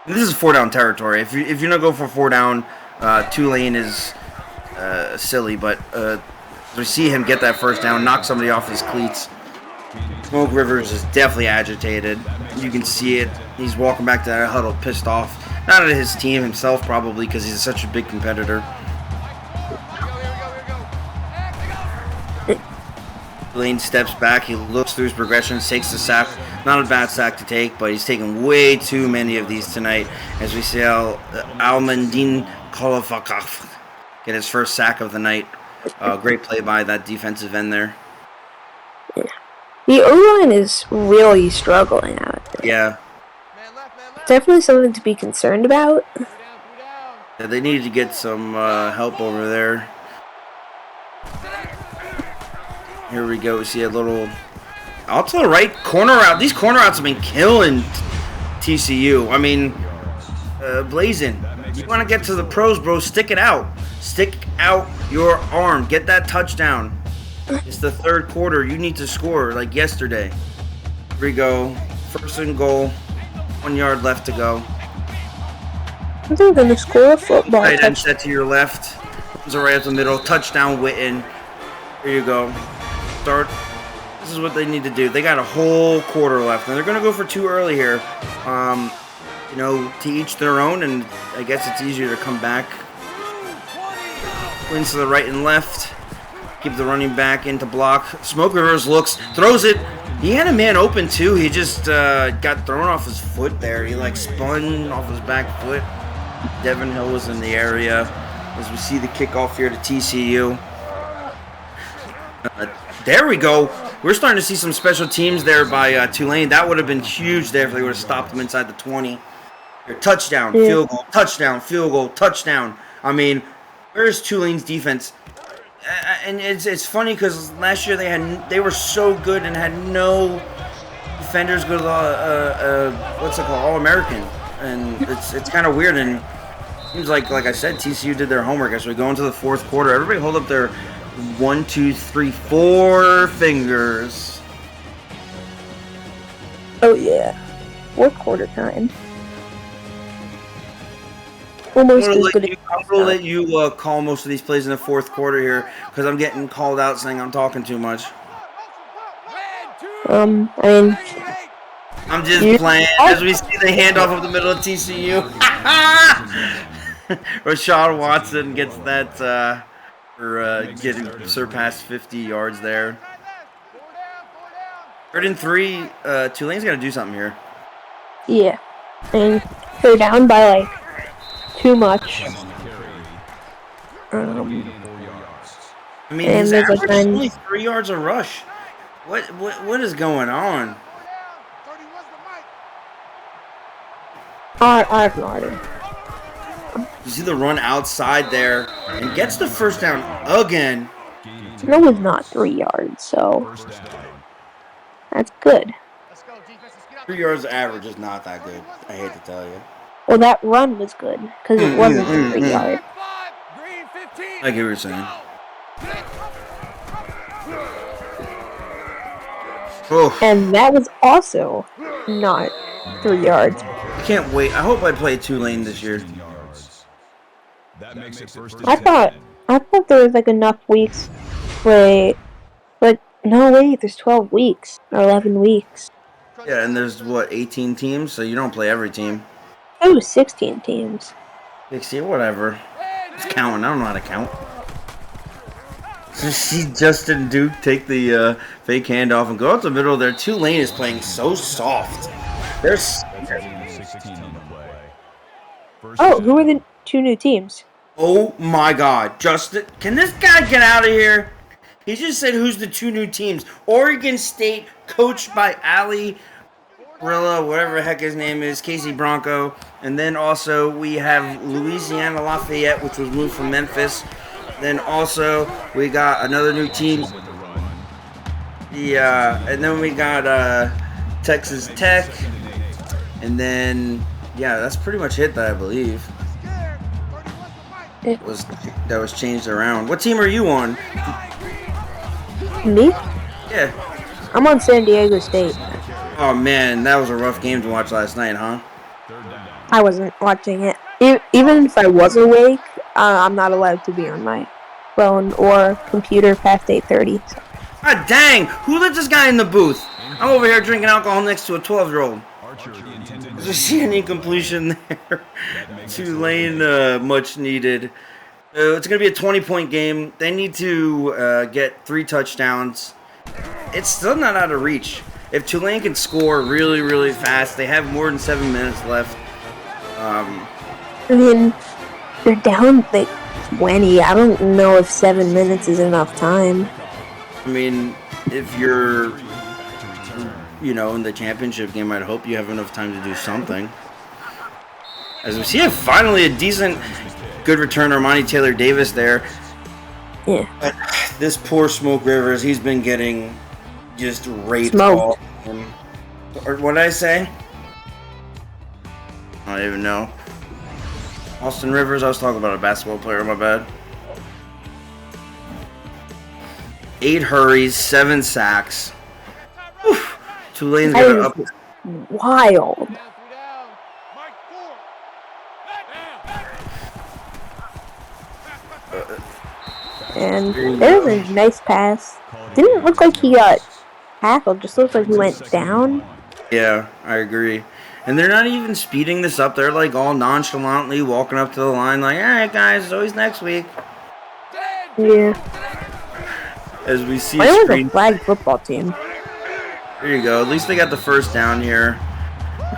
this is 4-down territory. If you don't go for 4 down, Tulane is silly. But we see him get that first down, knock somebody off his cleats. Smoke Rivers is definitely agitated. You can see it. He's walking back to that huddle pissed off. Not at his team himself, probably, because he's such a big competitor. Tulane steps back. He looks through his progressions, takes the sack. Not a bad sack to take, but he's taken way too many of these tonight. As we see Almandine Kolofakov get his first sack of the night. Great play by that defensive end there. the O-line is really struggling out there. Yeah. Definitely something to be concerned about. Yeah, they need to get some help over there. Here we go. We see a little out to the right corner route. These corner routes have been killing TCU. I mean, blazing. You want to get to the pros, bro? Stick it out. Stick out your arm. Get that touchdown. It's the third quarter. You need to score like yesterday. Here we go. First and goal. 1 yard left to go. They're going to score a football Tight end touchdown. set to your left. Comes right up the middle. Touchdown, Witten. Here you go. Start. This is what they need to do. They got a whole quarter left, and they're going to go for 2 early here. You know, to each their own, and I guess it's easier to come back. Wins to the right and left. Keep the running back into block. Smoke Rivers looks, throws it. He had a man open too. He just got thrown off his foot there. He like spun off his back foot. Devin Hill was in the area as we see the kickoff here to TCU. There we go. We're starting to see some special teams there by Tulane. That would have been huge there if they would have stopped them inside the 20. Touchdown, field goal, touchdown, field goal, touchdown. I mean, where's Tulane's defense? And it's funny because last year they were so good and had no defenders go to what's it called, All-American, and it's kind of weird. And seems like I said, TCU did their homework as we go into the fourth quarter. Everybody hold up their 1, 2, 3, 4 fingers. Oh, yeah. Fourth quarter time. Almost as good as I'm going to let you call most of these plays in the fourth quarter here because I'm getting called out saying I'm talking too much. I mean, I'm just playing as we see the handoff of the middle of TCU. Rashad Watson gets that for getting surpassed 50 yards there. 3rd and 3. Tulane's got to do something here. yeah. And they're down by like too much. I mean, And his there's a average is gun. only 3 yards a rush. What is going on? I have no idea. You see the run outside there and gets the first down again. That was not 3 yards, so that's good. 3 yards average is not that good. I hate to tell you. Well, that run was good because it wasn't 3 yards. I get what you're saying. Oh, And that was also not 3 yards. I can't wait. I hope I play Tulane this year. That makes it first. I thought there was like enough weeks. Wait, but no, wait. There's 12 weeks or 11 weeks. Yeah, and there's what, 18 teams, so you don't play every team. Oh, 16 teams. 16, whatever. It's counting. I don't know how to count. So see Justin Duke take the fake handoff and go out the middle there. Tulane is playing so soft. They're Oh, who are the 2 new teams? oh my God, Justin! Can this guy get out of here? He just said who's the 2 new teams. Oregon State, coached by Ali Rilla, whatever the heck his name is, Casey Bronco. And then also we have Louisiana Lafayette, which was moved from Memphis. Then also we got another new team. And then we got Texas Tech. And then, yeah, that's pretty much it that I believe. That was changed around. What team are you on? Me? Yeah. I'm on San Diego State. Oh man, that was a rough game to watch last night, huh? I wasn't watching it. Even if I was awake, I'm not allowed to be on my phone or computer past 8:30. So. God dang! Who let this guy in the booth? I'm over here drinking alcohol next to a 12-year-old. There's a CNN completion there. Tulane, much needed. It's going to be a 20-point game. They need to get 3 touchdowns. It's still not out of reach. If Tulane can score really, really fast, they have more than 7 minutes left. I mean, they're down like 20. I don't know if 7 minutes is enough time. I mean, if you're, in the championship game, I'd hope you have enough time to do something. As we see finally a decent, good return, Armani Taylor Davis there. Yeah. But This poor Smoke Rivers, he's been getting just raped Smoked. all. Or what did I say? I don't even know. Austin Rivers, I was talking about a basketball player, my bad. 8 hurries, 7 sacks. Whew. Tulane's That gonna up. is wild. And there's a nice pass. Didn't look like he got tackled, just looks like he went down. Yeah, I agree. And they're not even speeding this up. They're like all nonchalantly walking up to the line, like, all right, guys, it's always next week. Yeah. As we see Why was a screen. flag football team? There you go. At least they got the first down here.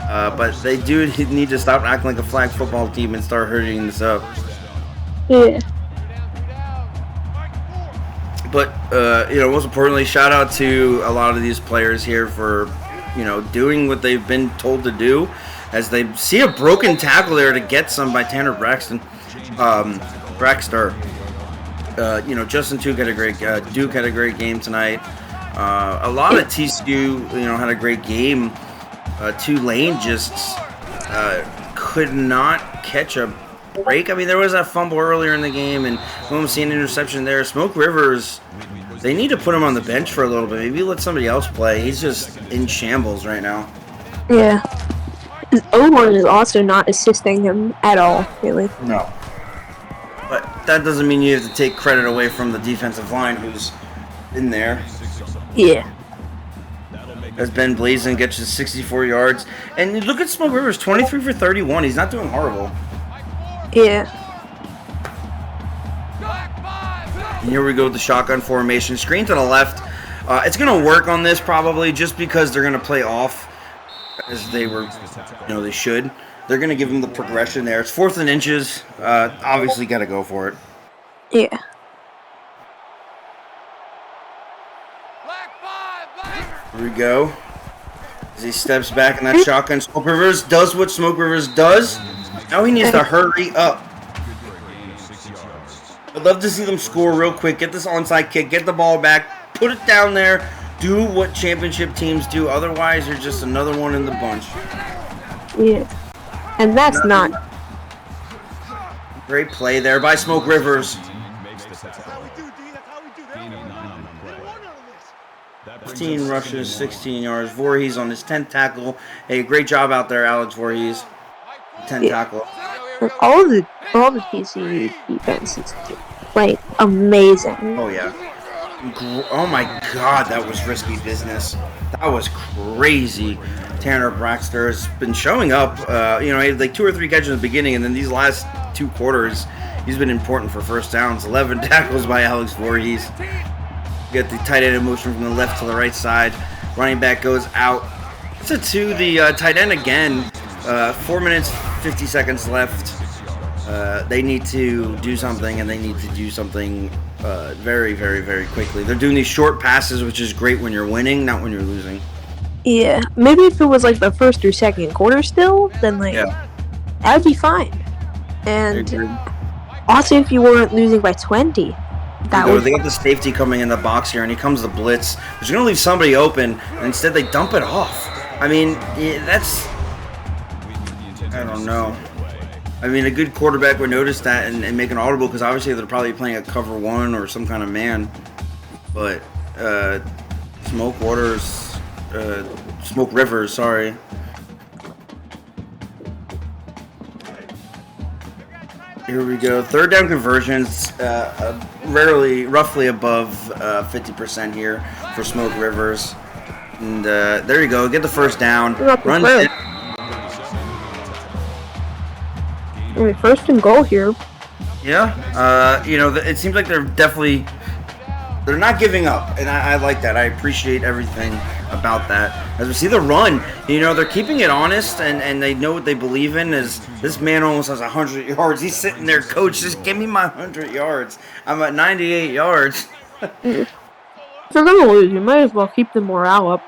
But they do need to stop acting like a flag football team and start hurrying this up. Yeah. But, most importantly, shout out to a lot of these players here for, doing what they've been told to do. As they see a broken tackle there to get some by Tanner Braxton. Braxter. Justin Duke had a great game tonight. A lot of TCU, had a great game. Tulane just could not catch a break. I mean, there was that fumble earlier in the game, and we almost see an interception there. Smoke Rivers, they need to put him on the bench for a little bit. Maybe let somebody else play. He's just in shambles right now. Yeah. His O-line is also not assisting him at all, really. No. But that doesn't mean you have to take credit away from the defensive line who's in there. Yeah. As Ben Blazin gets to 64 yards. And look at Smoke Rivers, 23 for 31. He's not doing horrible. Yeah. And here we go with the shotgun formation. Screen to the left. It's going to work on this probably just because they're going to play off as they were, they should. They're going to give him the progression there. It's 4th and inches. Obviously got to go for it. Yeah. Here we go. As he steps back in that shotgun, Smoke Rivers does what Smoke Rivers does. Now he needs to hurry up. I'd love to see them score real quick. Get this onside kick. Get the ball back. Put it down there. Do what championship teams do. Otherwise, you're just another one in the bunch. Yeah. And that's not. Great play there by Smoke Rivers. 15 rushes, 16 yards. Voorhees on his 10th tackle. Hey, great job out there, Alex Voorhees. 10 tackle. All the TCU defense is like amazing. Oh yeah. Oh my God, that was risky business. That was crazy. Tanner Braxter has been showing up. He had like 2 or 3 catches in the beginning, and then these last 2 quarters, he's been important for first downs. 11 tackles by Alex Voorhees. Get the tight end in motion from the left to the right side. Running back goes out. To the tight end again. 4 minutes, 50 seconds left. They need to do something, and they need to do something very, very, very quickly. They're doing these short passes, which is great when you're winning, not when you're losing. Yeah, maybe if it was like the first or second quarter still, then that would be fine. And also if you weren't losing by 20, they got the safety coming in the box here, and he comes the blitz. They're going to leave somebody open, and instead they dump it off. I mean, I don't know. I mean, a good quarterback would notice that and make an audible, because obviously they're probably playing a cover 1 or some kind of man. But Smoke Rivers, sorry. Here we go. 3rd down conversions, roughly above 50% here for Smoke Rivers. And there you go. Get the first down. Run it. First and goal here. Yeah. It seems like they're not giving up, and I like that. I appreciate everything about that. As we see the run, they're keeping it honest, and they know what they believe in. Is this man almost has 100 yards? He's sitting there, coach, just give me my 100 yards. I'm at 98 yards. If you're gonna lose, you might as well keep the morale up.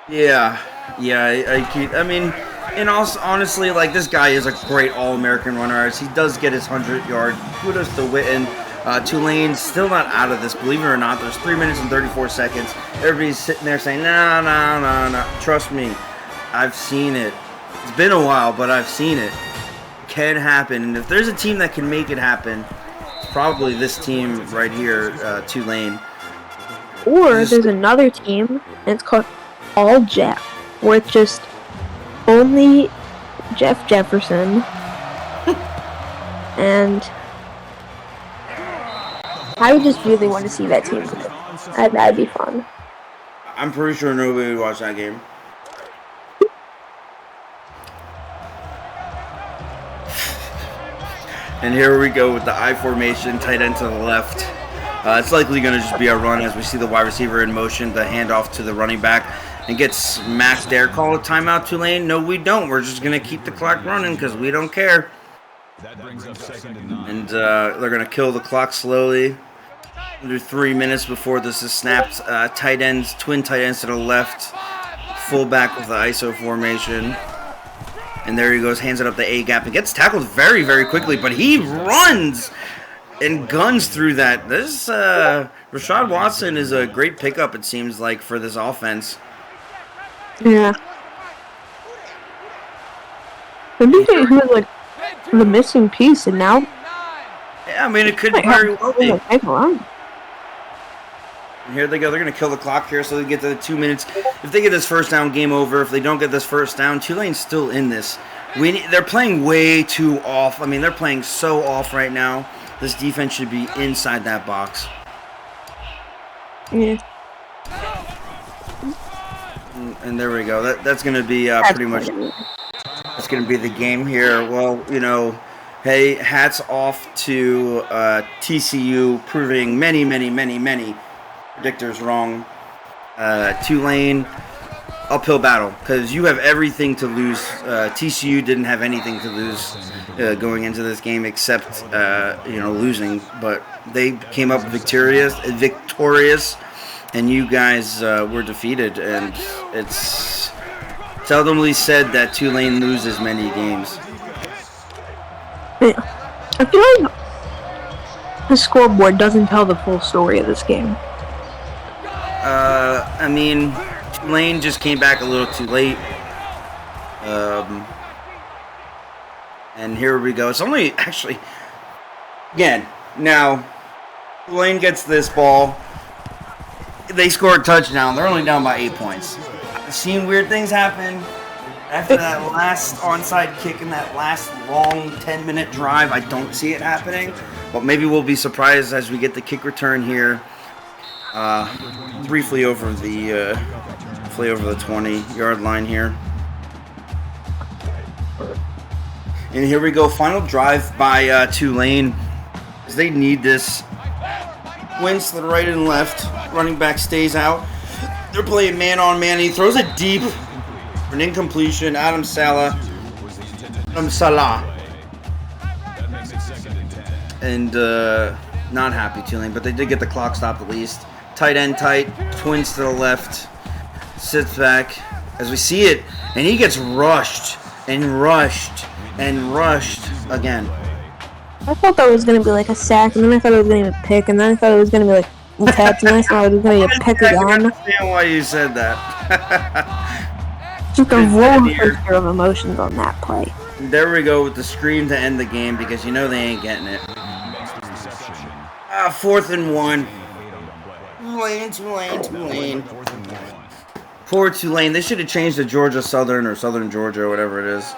Yeah. And also, honestly, like, this guy is a great All-American runner. As he does get his 100-yard. Kudos to Witten. Tulane's still not out of this, believe it or not. There's 3 minutes and 34 seconds. Everybody's sitting there saying, no. Trust me, I've seen it. It's been a while, but I've seen it. It can happen. And if there's a team that can make it happen, it's probably this team right here, Tulane. Or there's another team, and it's called All Jeff, where it's just only Jeff Jefferson. And I would just really want to see that team play. That'd be fun. I'm pretty sure nobody would watch that game. And here we go with the I formation, tight end to the left. It's likely going to just be a run as we see the wide receiver in motion, the handoff to the running back, and get smacked there. Call a timeout, Tulane. No, we don't. We're just going to keep the clock running because we don't care. That brings up 2nd and 9. And they're going to kill the clock slowly. Under 3 minutes before this is snapped. Twin tight ends to the left. Fullback with the ISO formation. And there he goes, hands it up the A gap and gets tackled very, very quickly. But he runs and guns through that. This Rashad Watson is a great pickup, it seems like, for this offense. Yeah. I think he was like the missing piece, and now. Yeah, I mean, it could very well be. And here they go. They're going to kill the clock here so they get to the 2 minutes. If they get this first down, game over. If they don't get this first down, Tulane's still in this. They're playing way too off. I mean, they're playing so off right now. This defense should be inside that box. Yeah. And there we go. That's going to be pretty much. That's going to be the game here. Well, you know, hey, hats off to TCU proving many predictors wrong. Tulane, uphill battle because you have everything to lose. TCU didn't have anything to lose going into this game except losing, but they came up victorious, and you guys were defeated. And it's seldomly said that Tulane loses many games. Yeah. I feel like the scoreboard doesn't tell the full story of this game. I mean, Tulane just came back a little too late. And here we go. It's only, actually, again, now, Tulane gets this ball. They score a touchdown. They're only down by 8 points. I've seen weird things happen. After that last onside kick and that last long 10-minute drive, I don't see it happening. But maybe we'll be surprised as we get the kick return here. Briefly over the 20-yard line here. And here we go, final drive by Tulane. As they need this. Wins to the right and left. Running back stays out. They're playing man on man. He throws it deep for an incompletion. Adam Salah. And not happy Tulane, but they did get the clock stopped at least. Tight end tight, twins to the left, sits back as we see it, and he gets rushed again. I thought that was going to be like a sack, and then I thought it was going to be a pick, and then I thought it was going to be like touch, and then I thought it was going to be a pick again. I understand why you said that. Just a roller coaster of emotions on that play. There we go with the scream to end the game because you know they ain't getting it. 4th and 1. Tulane. Poor Tulane. They should have changed to Georgia Southern or Southern Georgia or whatever it is.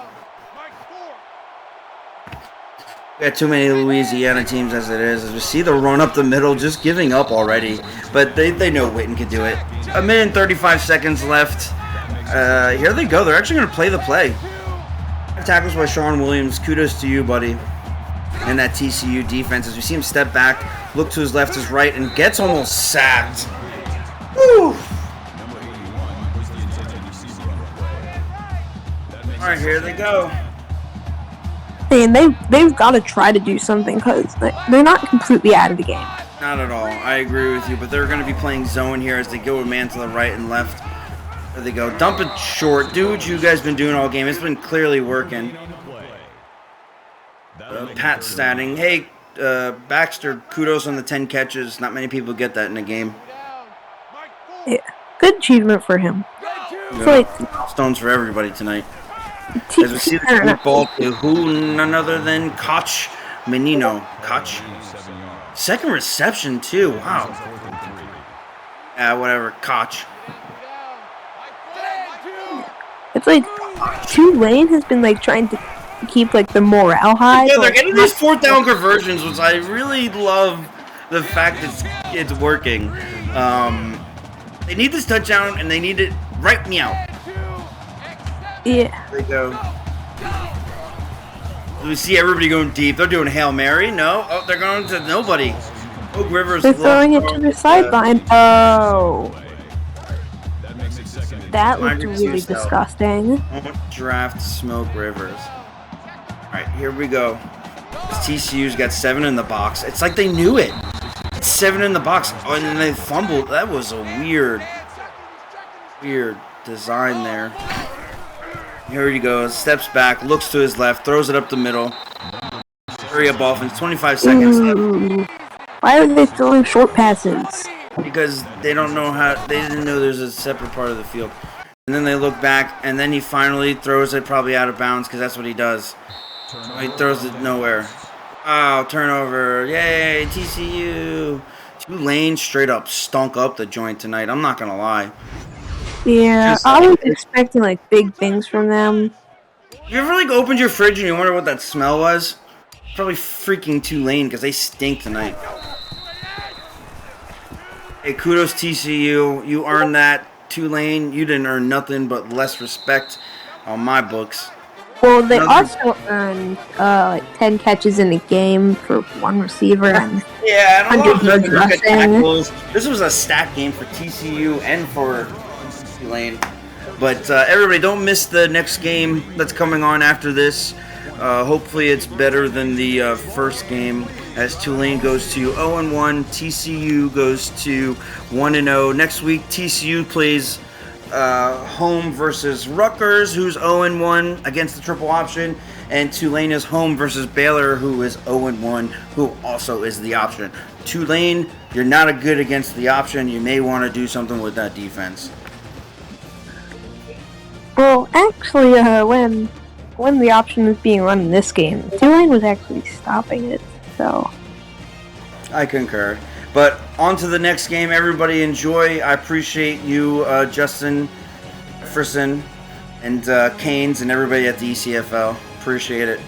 We got too many Louisiana teams as it is. As we see the run up the middle, just giving up already. But they know Witten can do it. 1 minute and 35 seconds left. Here they go. They're actually going to play the play. Tackles by Sean Williams. Kudos to you, buddy. And that TCU defense, as we see him step back, look to his left, his right, and gets almost sacked. Woo! All right, here they go. And they've got to try to do something because they're not completely out of the game. Not at all. I agree with you, but they're going to be playing zone here as they go a man to the right and left. There they go. Dump it short. Do what you guys been doing all game. It's been clearly working. Pat statting. Hey, Baxter, kudos on the 10 catches. Not many people get that in a game. Yeah, good achievement for him. It's like Milestones for everybody tonight. As we see the deep ball to who none other than Koch Menino. Koch. Second reception too. Wow. Whatever. Koch. It's like Tulane has been like trying to keep like the morale high. Yeah, they're getting these 4th down conversions, which I really love the fact that it's working. They need this touchdown and they need it right meow. Yeah. There you go. We see everybody going deep. They're doing Hail Mary. No. Oh, they're going to nobody. Oak Rivers. They're throwing it to the sideline. Oh. That looked really disgusting. Draft Smoke Rivers. Alright, here we go. TCU's got 7 in the box. It's like they knew it. It's 7 in the box. Oh, and then they fumbled. That was a weird design there. Here he goes. Steps back, looks to his left, throws it up the middle. Hurry up offense. 25 seconds left. Why are they throwing short passes? Because they don't know how. They didn't know there's a separate part of the field. And then they look back, and then he finally throws it probably out of bounds because that's what he does. He throws it nowhere. Oh, turnover. Yay, TCU. Tulane straight up stunk up the joint tonight. I'm not going to lie. Yeah, I was expecting like big things from them. You ever like opened your fridge and you wonder what that smell was? Probably freaking Tulane because they stink tonight. Hey, kudos TCU. You earned that. Tulane, you didn't earn nothing but less respect on my books. Well, they also earned like 10 catches in a game for one receiver and yeah, and a lot of 100 yards tackles. This was a stat game for TCU and for Tulane. But everybody, don't miss the next game that's coming on after this. Hopefully it's better than the first game as Tulane goes to 0-1, TCU goes to 1-0. Next week, TCU plays home versus Rutgers, who's 0-1 against the triple option, and Tulane is home versus Baylor, who is 0-1, who also is the option. Tulane, you're not a good against the option. You may want to do something with that defense. well, actually, when the option was being run in this game, Tulane was actually stopping it. So I concur. But on to the next game. Everybody enjoy. I appreciate you, Justin Jefferson, and Canes, and everybody at the ECFL. Appreciate it.